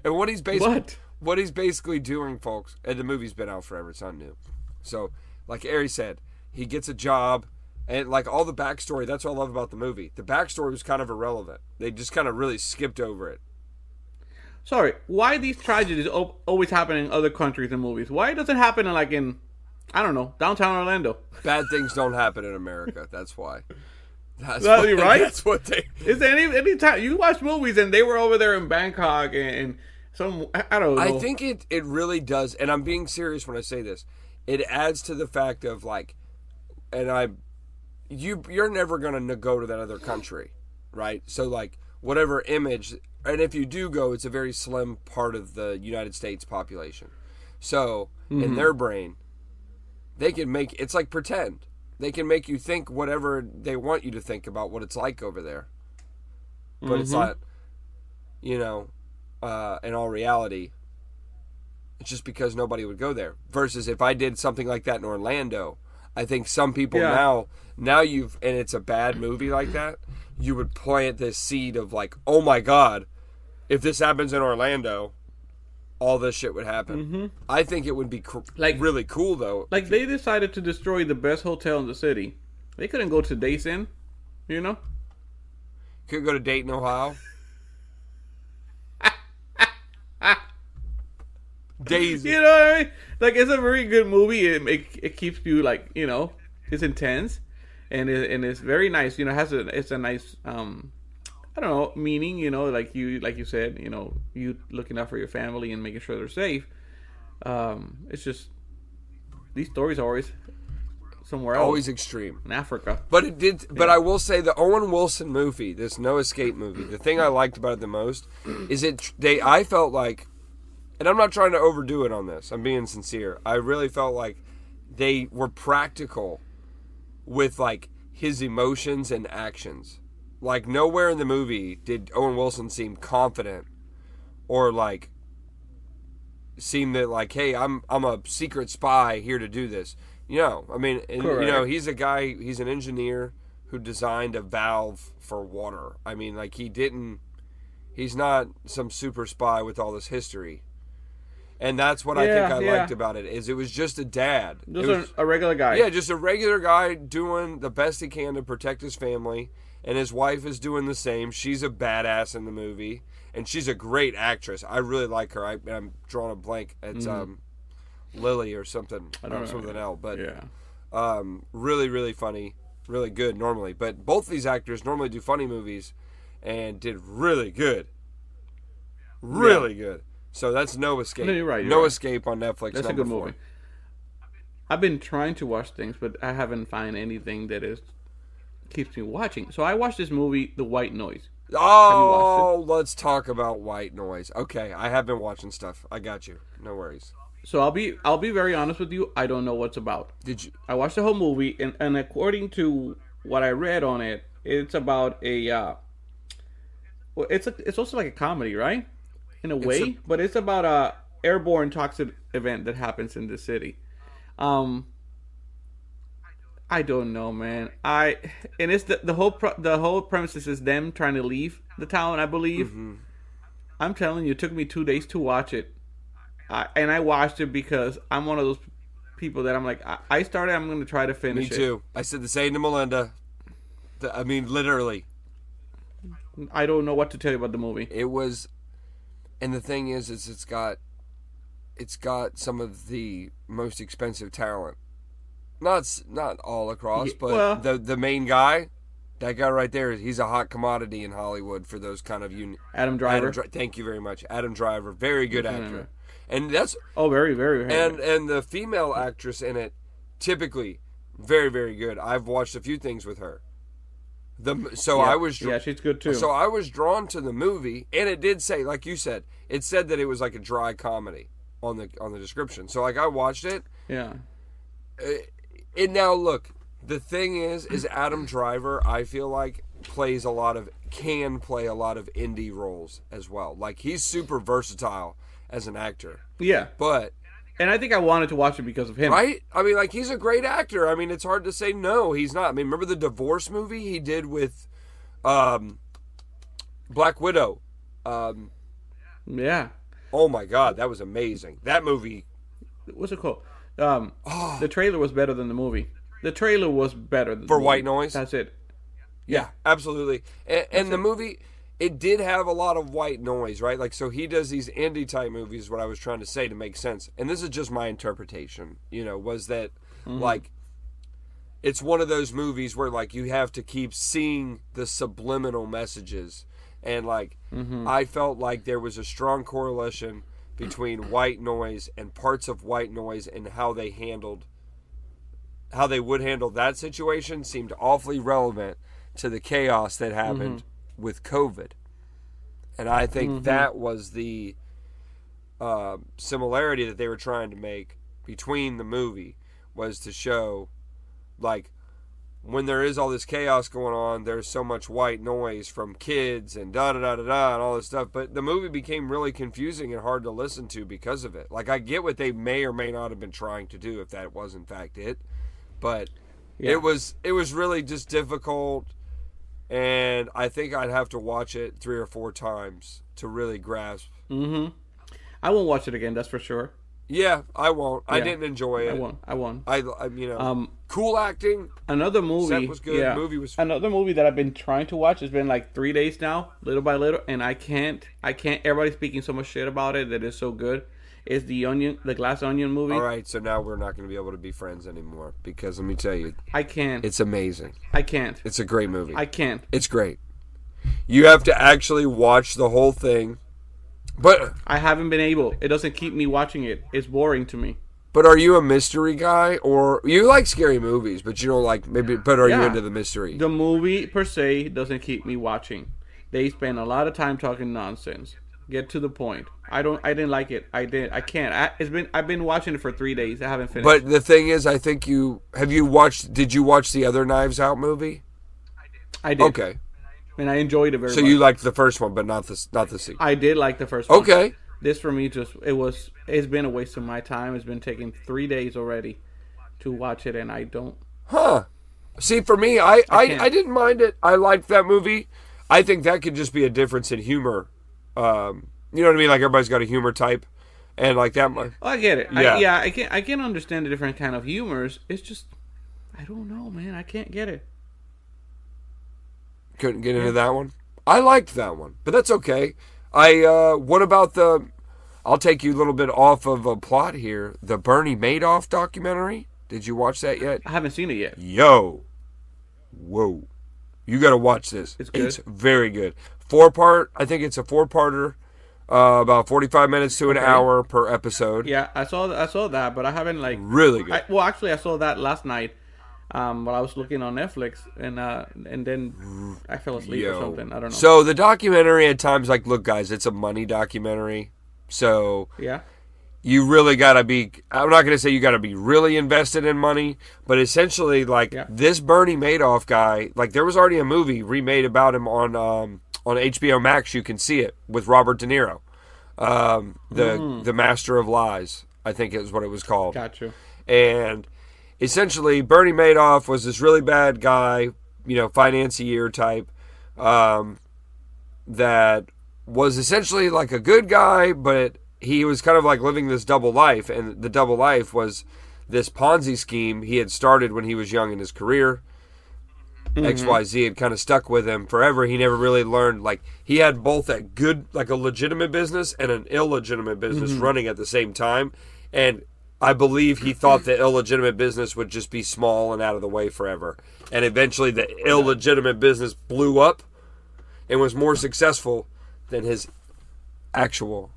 And what he's basically doing, folks, and the movie's been out forever, it's not new. So, like Ari said, he gets a job, and like all the backstory, that's what I love about the movie. The backstory was kind of irrelevant. They just kind of really skipped over it. Sorry, why these tragedies always happen in other countries and movies? Why does it happen in I don't know, downtown Orlando? Bad things don't happen in America, that's why. That's right? That's what they... Is there any time you watch movies and they were over there in Bangkok and some, I don't know. I think it really does, and I'm being serious when I say this. It adds to the fact of like, and you're never gonna go to that other country, right? So like whatever image, and if you do go, it's a very slim part of the United States population. So in their brain, they can make it's like pretend. They can make you think whatever they want you to think about what it's like over there, but it's not, in all reality, it's just because nobody would go there. Versus if I did something like that in Orlando, I think some people now and it's a bad movie like that, you would plant this seed of like, oh my God, if this happens in Orlando, all this shit would happen. I think it would be really cool though. Like they decided to destroy the best hotel in the city. They couldn't go to Days Inn, Couldn't go to Dayton, Ohio. Daisy. You know what I mean? Like, it's a very good movie. It keeps you, like, you know, it's intense, and it's very nice. You know, it's a nice I don't know, meaning. You know, like you said, you know, you looking out for your family and making sure they're safe. It's just these stories are always somewhere else, Always extreme in Africa. But it did. But I will say the Owen Wilson movie, this No Escape movie. The thing I liked about it the most is I felt like. And I'm not trying to overdo it on this. I'm being sincere. I really felt like they were practical with, like, his emotions and actions. Like, nowhere in the movie did Owen Wilson seem confident or, like, seem that, like, hey, I'm a secret spy here to do this. You know, I mean, and, you know, he's an engineer who designed a valve for water. I mean, like, he's not some super spy with all this history. And that's what I think I liked about it, is it was just a dad. Just a regular guy. Yeah, just a regular guy doing the best he can to protect his family. And his wife is doing the same. She's a badass in the movie. And she's a great actress. I really like her. I'm drawing a blank. It's Lily or something. I don't know. Something else. But really, really funny. Really good normally. But both these actors normally do funny movies and did really good. Really good. So that's No Escape. No, you're right. No Escape on Netflix. That's a good movie. I've been trying to watch things, but I haven't found anything that keeps me watching. So I watched this movie, The White Noise. Oh, let's talk about White Noise. Okay, I have been watching stuff. I got you. No worries. So I'll be very honest with you. I don't know what's about. Did you? I watched the whole movie, and according to what I read on it, it's about it's also like a comedy, right? In a way, but it's about a airborne toxic event that happens in the city. I don't know, man. And it's the whole premise is them trying to leave the town, I believe. Mm-hmm. I'm telling you, it took me 2 days to watch it, and I watched it because I'm one of those people that I'm like, I started, I'm going to try to finish it. Me too. I said the same to Melinda. I mean, literally. I don't know what to tell you about the movie. It was. And the thing is it's got some of the most expensive talent. Not all across, but the main guy, that guy right there, he's a hot commodity in Hollywood for those kind of Adam Driver. Thank you very much, Adam Driver, very good actor. And that's very, very. And the female actress in it, typically very, very good. I've watched a few things with her. She's good too. So I was drawn to the movie, and it did say, like you said, it said that it was like a dry comedy on the description. So like I watched it. Yeah. And now look, the thing is Adam Driver, I feel like can play a lot of indie roles as well. Like he's super versatile as an actor. Yeah. And I think I wanted to watch it because of him. Right? I mean, like, he's a great actor. I mean, it's hard to say no, he's not. I mean, remember the Divorce movie he did with Black Widow? Yeah. Oh, my God. That was amazing. That movie. What's it called? The trailer was better than the movie. The trailer was better than For the movie. White Noise? That's it. Yeah, absolutely. And the movie, it did have a lot of white noise, right? Like, so he does these indie type movies, what I was trying to say to make sense. And this is just my interpretation, was that, like, it's one of those movies where, like, you have to keep seeing the subliminal messages. And, like, I felt like there was a strong correlation between White Noise and parts of White Noise and how they would handle that situation seemed awfully relevant to the chaos that happened with COVID. And I think that was the similarity that they were trying to make between the movie, was to show, like, when there is all this chaos going on, there's so much white noise from kids and da-da-da-da-da and all this stuff. But the movie became really confusing and hard to listen to because of it. Like, I get what they may or may not have been trying to do, if that was in fact it. But it was really just difficult, and I think I'd have to watch it 3 or 4 times to really grasp. I won't watch it again, that's for sure. Yeah, I won't. I Yeah. didn't enjoy it. I won't. I cool acting. Another movie. Set was good. Yeah. Movie was. Another movie that I've been trying to watch. It's been like 3 days now, little by little, and I can't. Everybody's speaking so much shit about it that it's so good. It's the Glass Onion movie. All right, so now we're not going to be able to be friends anymore because let me tell you, I can't. it's amazing. I can't. It's a great movie. I can't. It's great. You have to actually watch the whole thing. But I haven't been able. It doesn't keep me watching it. It's boring to me. But are you a mystery guy, or you like scary movies, but you don't like maybe? But are you Yeah. into the mystery? The movie per se doesn't keep me watching. They spend a lot of time talking nonsense. Get to the point. I didn't like it. I can't. I've been watching it for 3 days. I haven't finished. But the thing is, I think did you watch the other Knives Out movie? I did. Okay. And I enjoyed it very much. So you liked the first one, but not the sequel. I did like the first one. Okay. This for me it's been a waste of my time. It's been taking 3 days already to watch it, and I don't. Huh. See, for me, I didn't mind it. I liked that movie. I think that could just be a difference in humor. You know what I mean? Like everybody's got a humor type, and like that. Oh, I get it. Yeah. I can understand the different kind of humors. It's just I don't know, man. I can't get it. Couldn't get into that one. I liked that one, but that's okay. What about I'll take you a little bit off of a plot here. The Bernie Madoff documentary. Did you watch that yet? I haven't seen it yet. Whoa. You got to watch this. It's good. It's very good. 4-part. I think it's a 4-parter. About 45 minutes to an hour per episode. Yeah, I saw that, but I haven't like Really good. Actually, I saw that last night. While I was looking on Netflix, and then I fell asleep or something. I don't know. So the documentary at times, like, look, guys, it's a money documentary. So yeah, you really got to be, I'm not going to say you got to be really invested in money, but essentially, like, this Bernie Madoff guy, like, there was already a movie remade about him on HBO Max. You can see it with Robert De Niro. The Master of Lies, I think is what it was called. Gotcha. And essentially, Bernie Madoff was this really bad guy, financier type, that was essentially like a good guy, but he was kind of like living this double life. And the double life was this Ponzi scheme he had started when he was young in his career. XYZ had kind of stuck with him forever. He never really learned, like, he had both a good, like a legitimate business and an illegitimate business running at the same time. And I believe he thought the illegitimate business would just be small and out of the way forever. And eventually the illegitimate business blew up and was more successful than his actual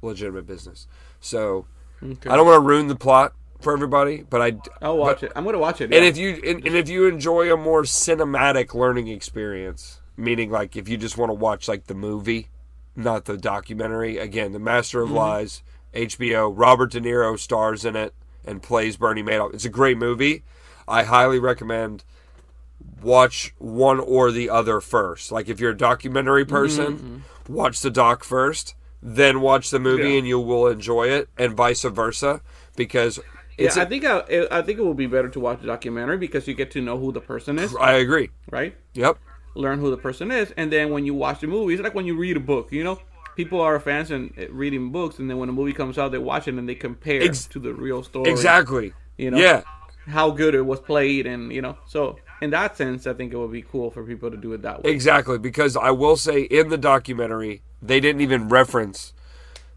legitimate business. So I don't want to ruin the plot for everybody, but I'll watch it. I'm going to watch it. And if you enjoy a more cinematic learning experience, meaning like if you just want to watch like the movie, not the documentary, again, The Master of Lies, HBO, Robert De Niro stars in it and plays Bernie Madoff. It's a great movie. I highly recommend watch one or the other first. Like if you're a documentary person, watch the doc first, then watch the movie and you will enjoy it, and vice versa, because I think it will be better to watch the documentary because you get to know who the person is. I agree. Right? Yep. Learn who the person is, and then when you watch the movie, it's like when you read a book, People are fans and reading books, and then when a movie comes out, they watch it and they compare to the real story. Exactly. Yeah. How good it was played, and So in that sense, I think it would be cool for people to do it that way. Exactly, because I will say in the documentary, they didn't reference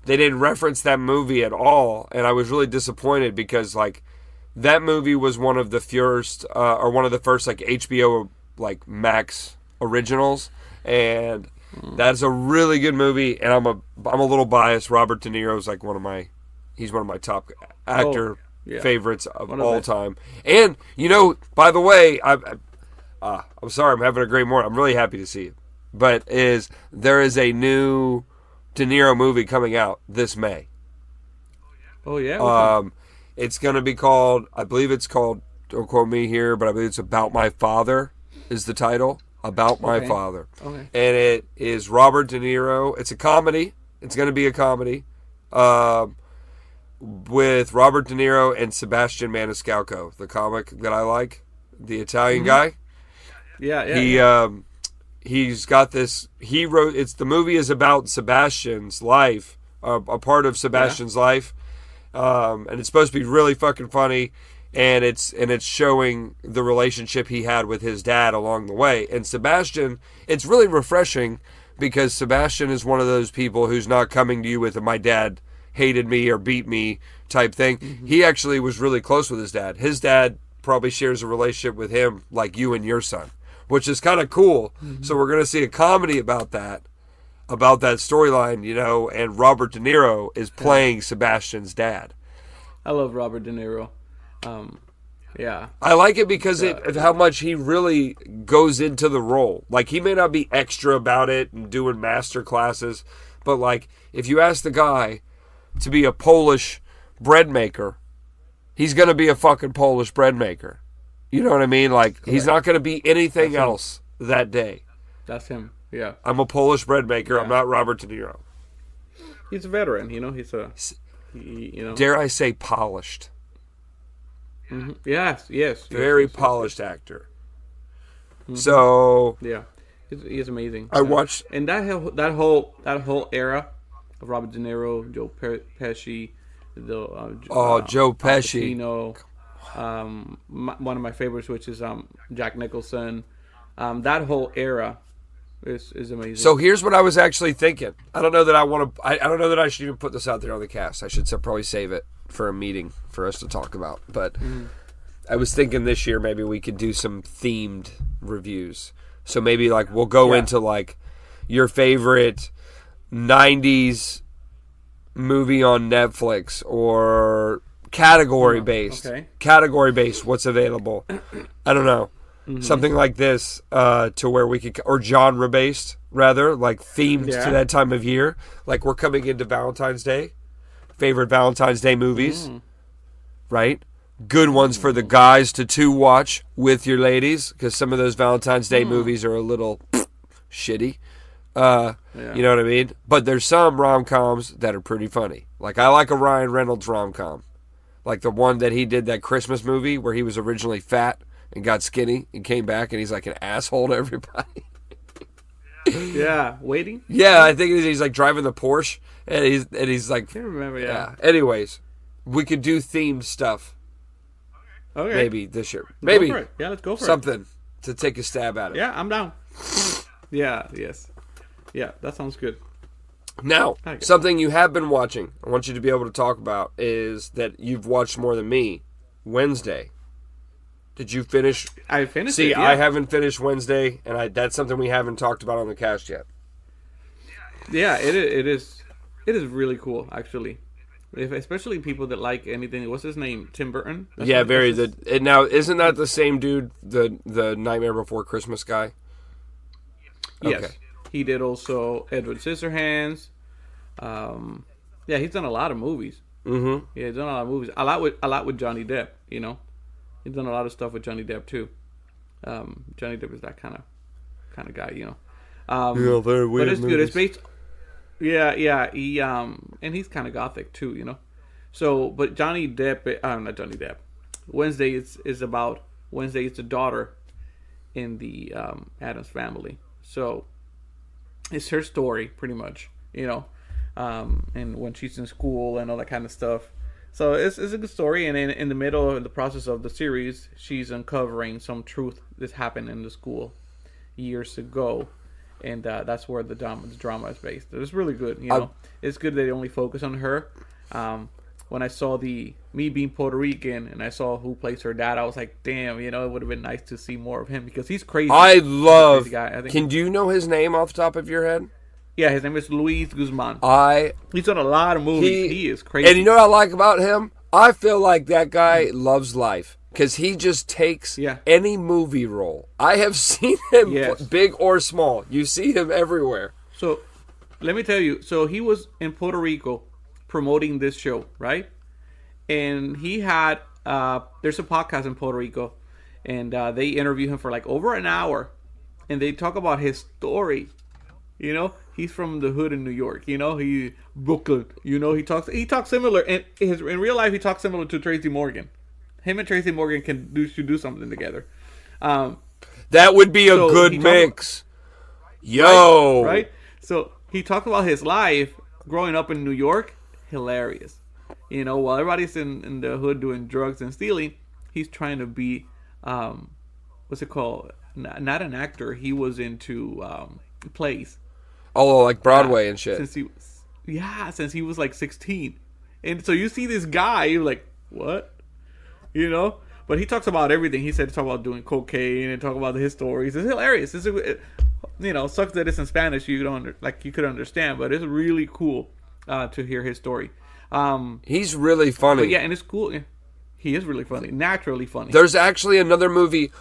that movie at all, and I was really disappointed because like that movie was one of the first like HBO like Max originals, and that's a really good movie. And I'm a little biased. Robert De Niro is like he's one of my top actor favorites of all time. And by the way, I'm sorry, I'm having a great morning. I'm really happy to see it. But there is a new De Niro movie coming out this May. Oh yeah. It's going to be called, I believe it's called, don't quote me here, but I believe it's About My Father is the title. About My Father. Okay. And it is Robert De Niro. It's a comedy. It's going to be a comedy. With Robert De Niro and Sebastian Maniscalco, the comic that I like, the Italian guy. Yeah. He's got this. The movie is about Sebastian's life, a part of Sebastian's life. and it's supposed to be really fucking funny, and it's showing the relationship he had with his dad along the way. And Sebastian, it's really refreshing because Sebastian is one of those people who's not coming to you with a "my dad hated me" or "beat me" type thing. Mm-hmm. He actually was really close with his dad. His dad probably shares a relationship with him like you and your son, which is kind of cool. Mm-hmm. So we're going to see a comedy about that storyline, you know, and Robert De Niro is playing Sebastian's dad. I love Robert De Niro. Yeah. I like it because of how much he really goes into the role. Like, he may not be extra about it and doing master classes, but like, if you ask the guy to be a Polish bread maker, he's going to be a fucking Polish bread maker. You know what I mean? Like, correct. He's not going to be anything else that day. That's him. Yeah. I'm a Polish bread maker. Yeah. I'm not Robert De Niro. He's a veteran, you know. You know. Dare I say polished? Mm-hmm. Yes. Very polished actor. Mm-hmm. So yeah, he's amazing. I watched, and that whole era of Robert De Niro, Joe Pesci, Joe Pesci. Pacino, one of my favorites, which is Jack Nicholson. That whole era is amazing. So here's what I was actually thinking. I don't know that I want to. I don't know that I should even put this out there on the cast. I should probably save it for a meeting for us to talk about. But I was thinking this year maybe we could do some themed reviews. So maybe like we'll go into like your favorite 90s movie on Netflix or category based. Okay. Category based, what's available. I don't know. Mm-hmm. Something like this to where we could, or genre based rather, like themed to that time of year. Like we're coming into Valentine's Day. Favorite Valentine's Day movies, right? Good ones for the guys to watch with your ladies, because some of those Valentine's Day movies are a little shitty. You know what I mean? But there's some rom-coms that are pretty funny. Like, I like a Ryan Reynolds rom-com. Like the one that he did, that Christmas movie where he was originally fat and got skinny and came back and he's like an asshole to everybody. Yeah, Waiting? Yeah, I think he's like driving the Porsche and he's like, I can't remember, yeah. Anyways, we could do themed stuff. Okay. Maybe this year. Maybe. Yeah, let's go for something to take a stab at it. Yeah, I'm down. Yeah, that sounds good. Now, something you have been watching, I want you to be able to talk about, is that you've watched more than me. Wednesday. Did you finish? I finished it, yeah. I haven't finished Wednesday, and that's something we haven't talked about on the cast yet. Yeah, it is really cool, actually. Especially people that like anything. What's his name? Tim Burton? Now, isn't that the same dude, the Nightmare Before Christmas guy? Yes. Okay. He did also Edward Scissorhands. Yeah, he's done a lot of movies. Mm-hmm. Yeah, he's done a lot of movies. A lot with Johnny Depp, you know. He's done a lot of stuff with Johnny Depp too. Johnny Depp is that kind of guy, you know. Very weird. But it's movies. good. It's based. Yeah. He and he's kind of gothic too, you know. So, but Johnny Depp, not Johnny Depp. Wednesday is about Wednesday. It's a daughter in the Addams family. So, it's her story pretty much, you know. And when she's in school and all that kind of stuff. So it's a good story, and in the middle of the process of the series, she's uncovering some truth that happened in the school years ago, and that's where the drama is based. It's really good, you know. It's good that they only focus on her. When I saw me being Puerto Rican, and I saw who plays her dad, I was like, damn, you know, it would have been nice to see more of him because he's crazy. I love. He's a crazy guy. Can you know his name off the top of your head? Yeah, his name is Luis Guzman. He's done a lot of movies. He is crazy. And you know what I like about him? I feel like that guy loves life because he just takes any movie role. I have seen him, big or small. You see him everywhere. So, let me tell you. So, he was in Puerto Rico promoting this show, right? And he had, there's a podcast in Puerto Rico, and they interview him for like over an hour. And they talk about his story. You know, he's from the hood in New York. You know, Brooklyn. You know, he talks similar. And in real life, he talks similar to Tracy Morgan. Him and Tracy Morgan should do something together. That would be a good mix. Right? So he talked about his life growing up in New York. Hilarious. While everybody's in the hood doing drugs and stealing, he's trying to be, what's it called? Not an actor. He was into plays. Oh, like Broadway and shit. Since he was like 16. And so you see this guy, you're like, what? But he talks about everything. He said to talk about doing cocaine and talk about his stories. It's hilarious. Sucks that it's in Spanish. You could understand, but it's really cool to hear his story. He's really funny. But yeah, and it's cool. He is really funny, naturally funny. There's actually another movie.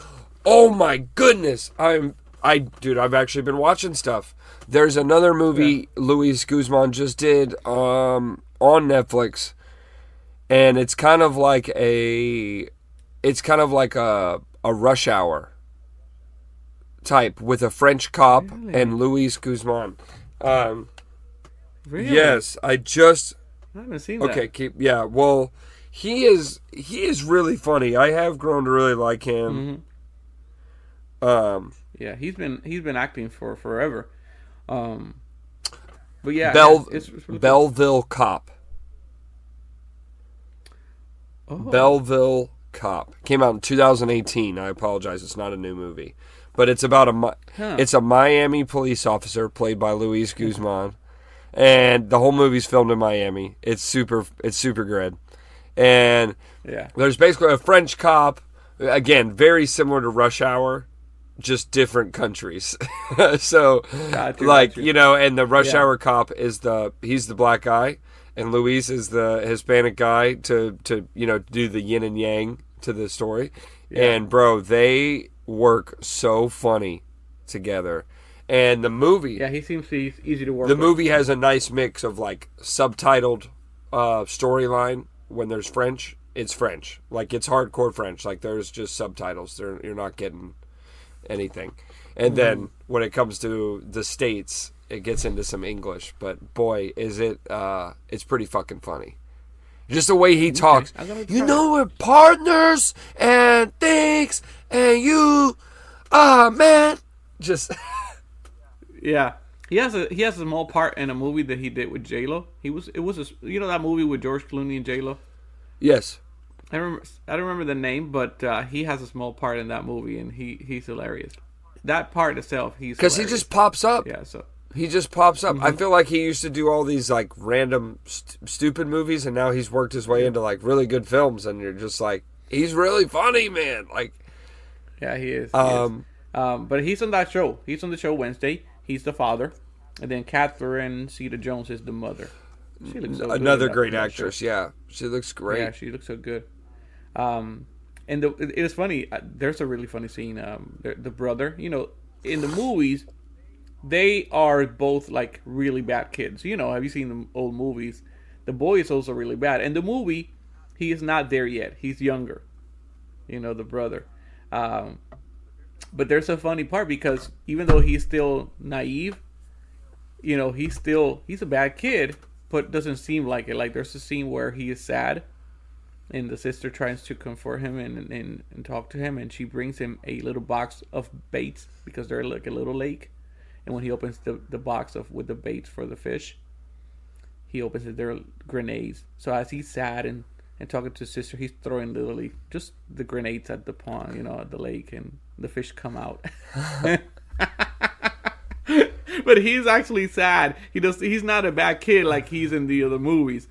Oh my goodness, I've actually been watching stuff. There's another movie Luis Guzman just did on Netflix, and it's kind of like a Rush Hour type with a French cop and Luis Guzman. Really? Yes, I haven't seen that. Okay, well, he is really funny. I have grown to really like him. Yeah, he's been acting for forever. But yeah, it's really Belleville Cop. Oh. Belleville Cop came out in 2018. I apologize, it's not a new movie, but it's about it's a Miami police officer played by Luis Guzman, and the whole movie's filmed in Miami. It's super good, and there's basically a French cop, again very similar to Rush Hour, just different countries. So gotcha. And the Rush Hour cop is he's the black guy, and Luis is the Hispanic guy to do the yin and yang to the story. And bro, they work so funny together. And the movie, he seems easy to work the with. movie has a nice mix of like subtitled storyline. When there's French, it's French, like it's hardcore French, like there's just subtitles. You're not getting anything. And then when it comes to the States, it gets into some English, but boy, is it it's pretty fucking funny. Just the way he talks. We're partners and things, and you man, just yeah. He has a small part in a movie that he did with J-Lo. It was that movie with George Clooney and J-Lo? Yes. I don't remember the name, but he has a small part in that movie, and he's hilarious. That part itself, because he just pops up. Yeah, so he just pops up. I feel like he used to do all these like random stupid movies, and now he's worked his way into like really good films, and you're just like, he's really funny, man. Like, yeah, he is. But he's on that show. He's on the show Wednesday. He's the father, and then Catherine Zeta-Jones is the mother. She looks so another good great actress. Yeah, she looks great. Yeah, she looks so good. And it is funny. There's a really funny scene. The brother, in the movies, they are both like really bad kids. Have you seen the old movies? The boy is also really bad. In the movie, he is not there yet. He's younger. The brother. But there's a funny part because even though he's still naive, he's a bad kid, but doesn't seem like it. Like there's a scene where he is sad, and the sister tries to comfort him and talk to him, and she brings him a little box of baits because they're like a little lake. And when he opens the box with the baits for the fish, he opens it, they're grenades. So as he's sad and talking to his sister, he's throwing literally just the grenades at the pond, at the lake, and the fish come out. But he's actually sad. He's not a bad kid like he's in the other movies.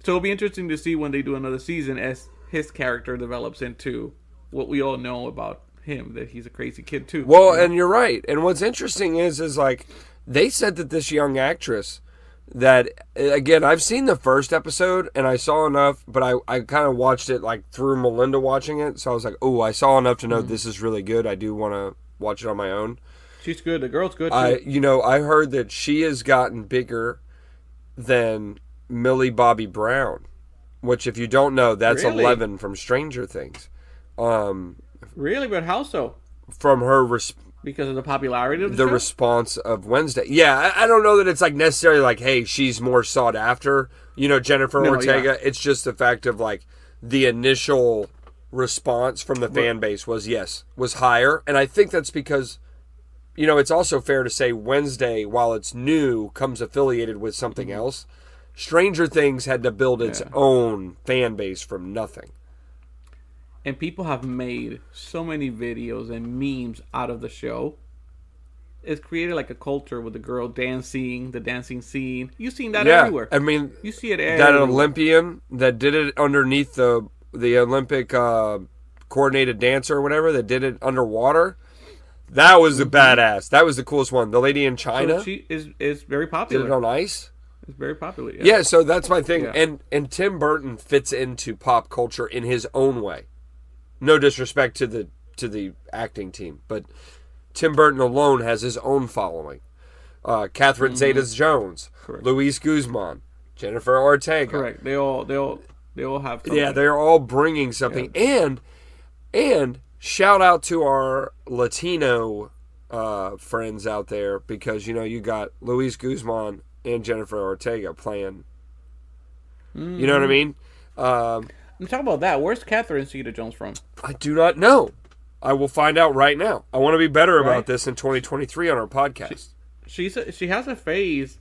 So it'll be interesting to see when they do another season as his character develops into what we all know about him, that he's a crazy kid too. Well, and you're right. And what's interesting is like they said that this young actress, that again, I've seen the first episode and I saw enough, but I kind of watched it like through Melinda watching it. So I was like, oh, I saw enough to know this is really good. I do want to watch it on my own. She's good. The girl's good too. I heard that she has gotten bigger than Millie Bobby Brown, which if you don't know, that's Really? 11 from Stranger Things. Really? But how so? From her Because of the popularity of the show? response of Wednesday. Yeah, I don't know that it's like necessarily like, hey, she's more sought after, Jennifer Ortega. Yeah. It's just the fact of like the initial response from the fan base was higher. And I think that's because, it's also fair to say Wednesday, while it's new, comes affiliated with something else. Stranger Things had to build its own fan base from nothing. And people have made so many videos and memes out of the show. It's created like a culture with the girl dancing, the dancing scene. You've seen that everywhere. I mean, you see it everywhere. That Olympian that did it underneath the Olympic coordinated dancer or whatever that did it underwater. That was the badass. That was the coolest one. The lady in China. So she is very popular. Did it on ice. It's very popular. Yeah, so that's my thing. Yeah. And Tim Burton fits into pop culture in his own way. No disrespect to the acting team, but Tim Burton alone has his own following. Catherine Zeta-Jones, Luis Guzman, Jennifer Ortega. Correct. They all have something. Yeah, they're all bringing something. Yeah. And shout out to our Latino friends out there, because you got Luis Guzman and Jennifer Ortega playing. You know what I mean? I'm talking about that. Where's Catherine Zeta-Jones from? I do not know. I will find out right now. I want to be better about this in 2023 on our podcast. She has a face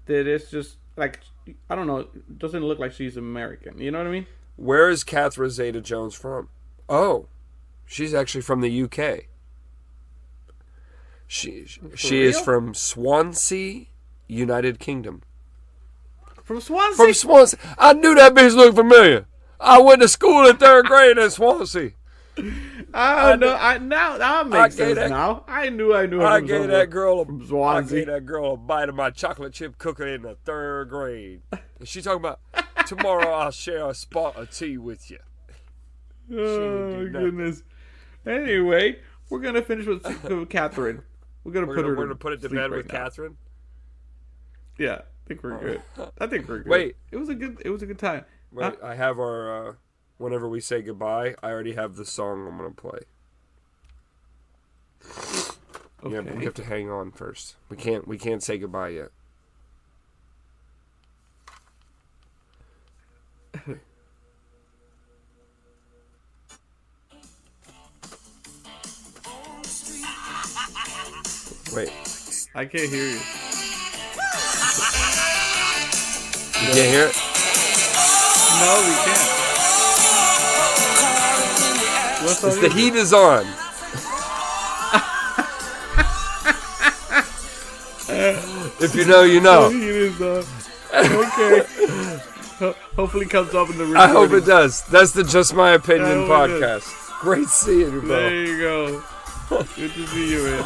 that is just like, I don't know, doesn't look like she's American. You know what I mean? Where is Catherine Zeta-Jones from? Oh, she's actually from the UK. She is from Swansea, United Kingdom. From Swansea? From Swansea. I knew that bitch looked familiar. I went to school in 3rd grade in Swansea. Now that makes sense now. I knew her. I gave that girl Swansea. a bite of my chocolate chip cookie in the 3rd grade. And she talking about, tomorrow I'll share a spot of tea with you. Oh goodness. Anyway, we're gonna finish with Catherine. We're gonna put it to bed with Catherine. Yeah, I think we're good. Wait, it was a good time. Wait, I have our. Whenever we say goodbye, I already have the song I'm gonna play. Okay. Yeah, but we have to hang on first. We can't say goodbye yet. Wait. I can't hear you. You can't hear it? No, we can't. It's The Heat Is On. If you know, you know. The Heat Is On. Okay. Hopefully it comes up in the recording. I hope it does. That's the Just My Opinion podcast. Great seeing you, bro. There you go. Good to see you, man.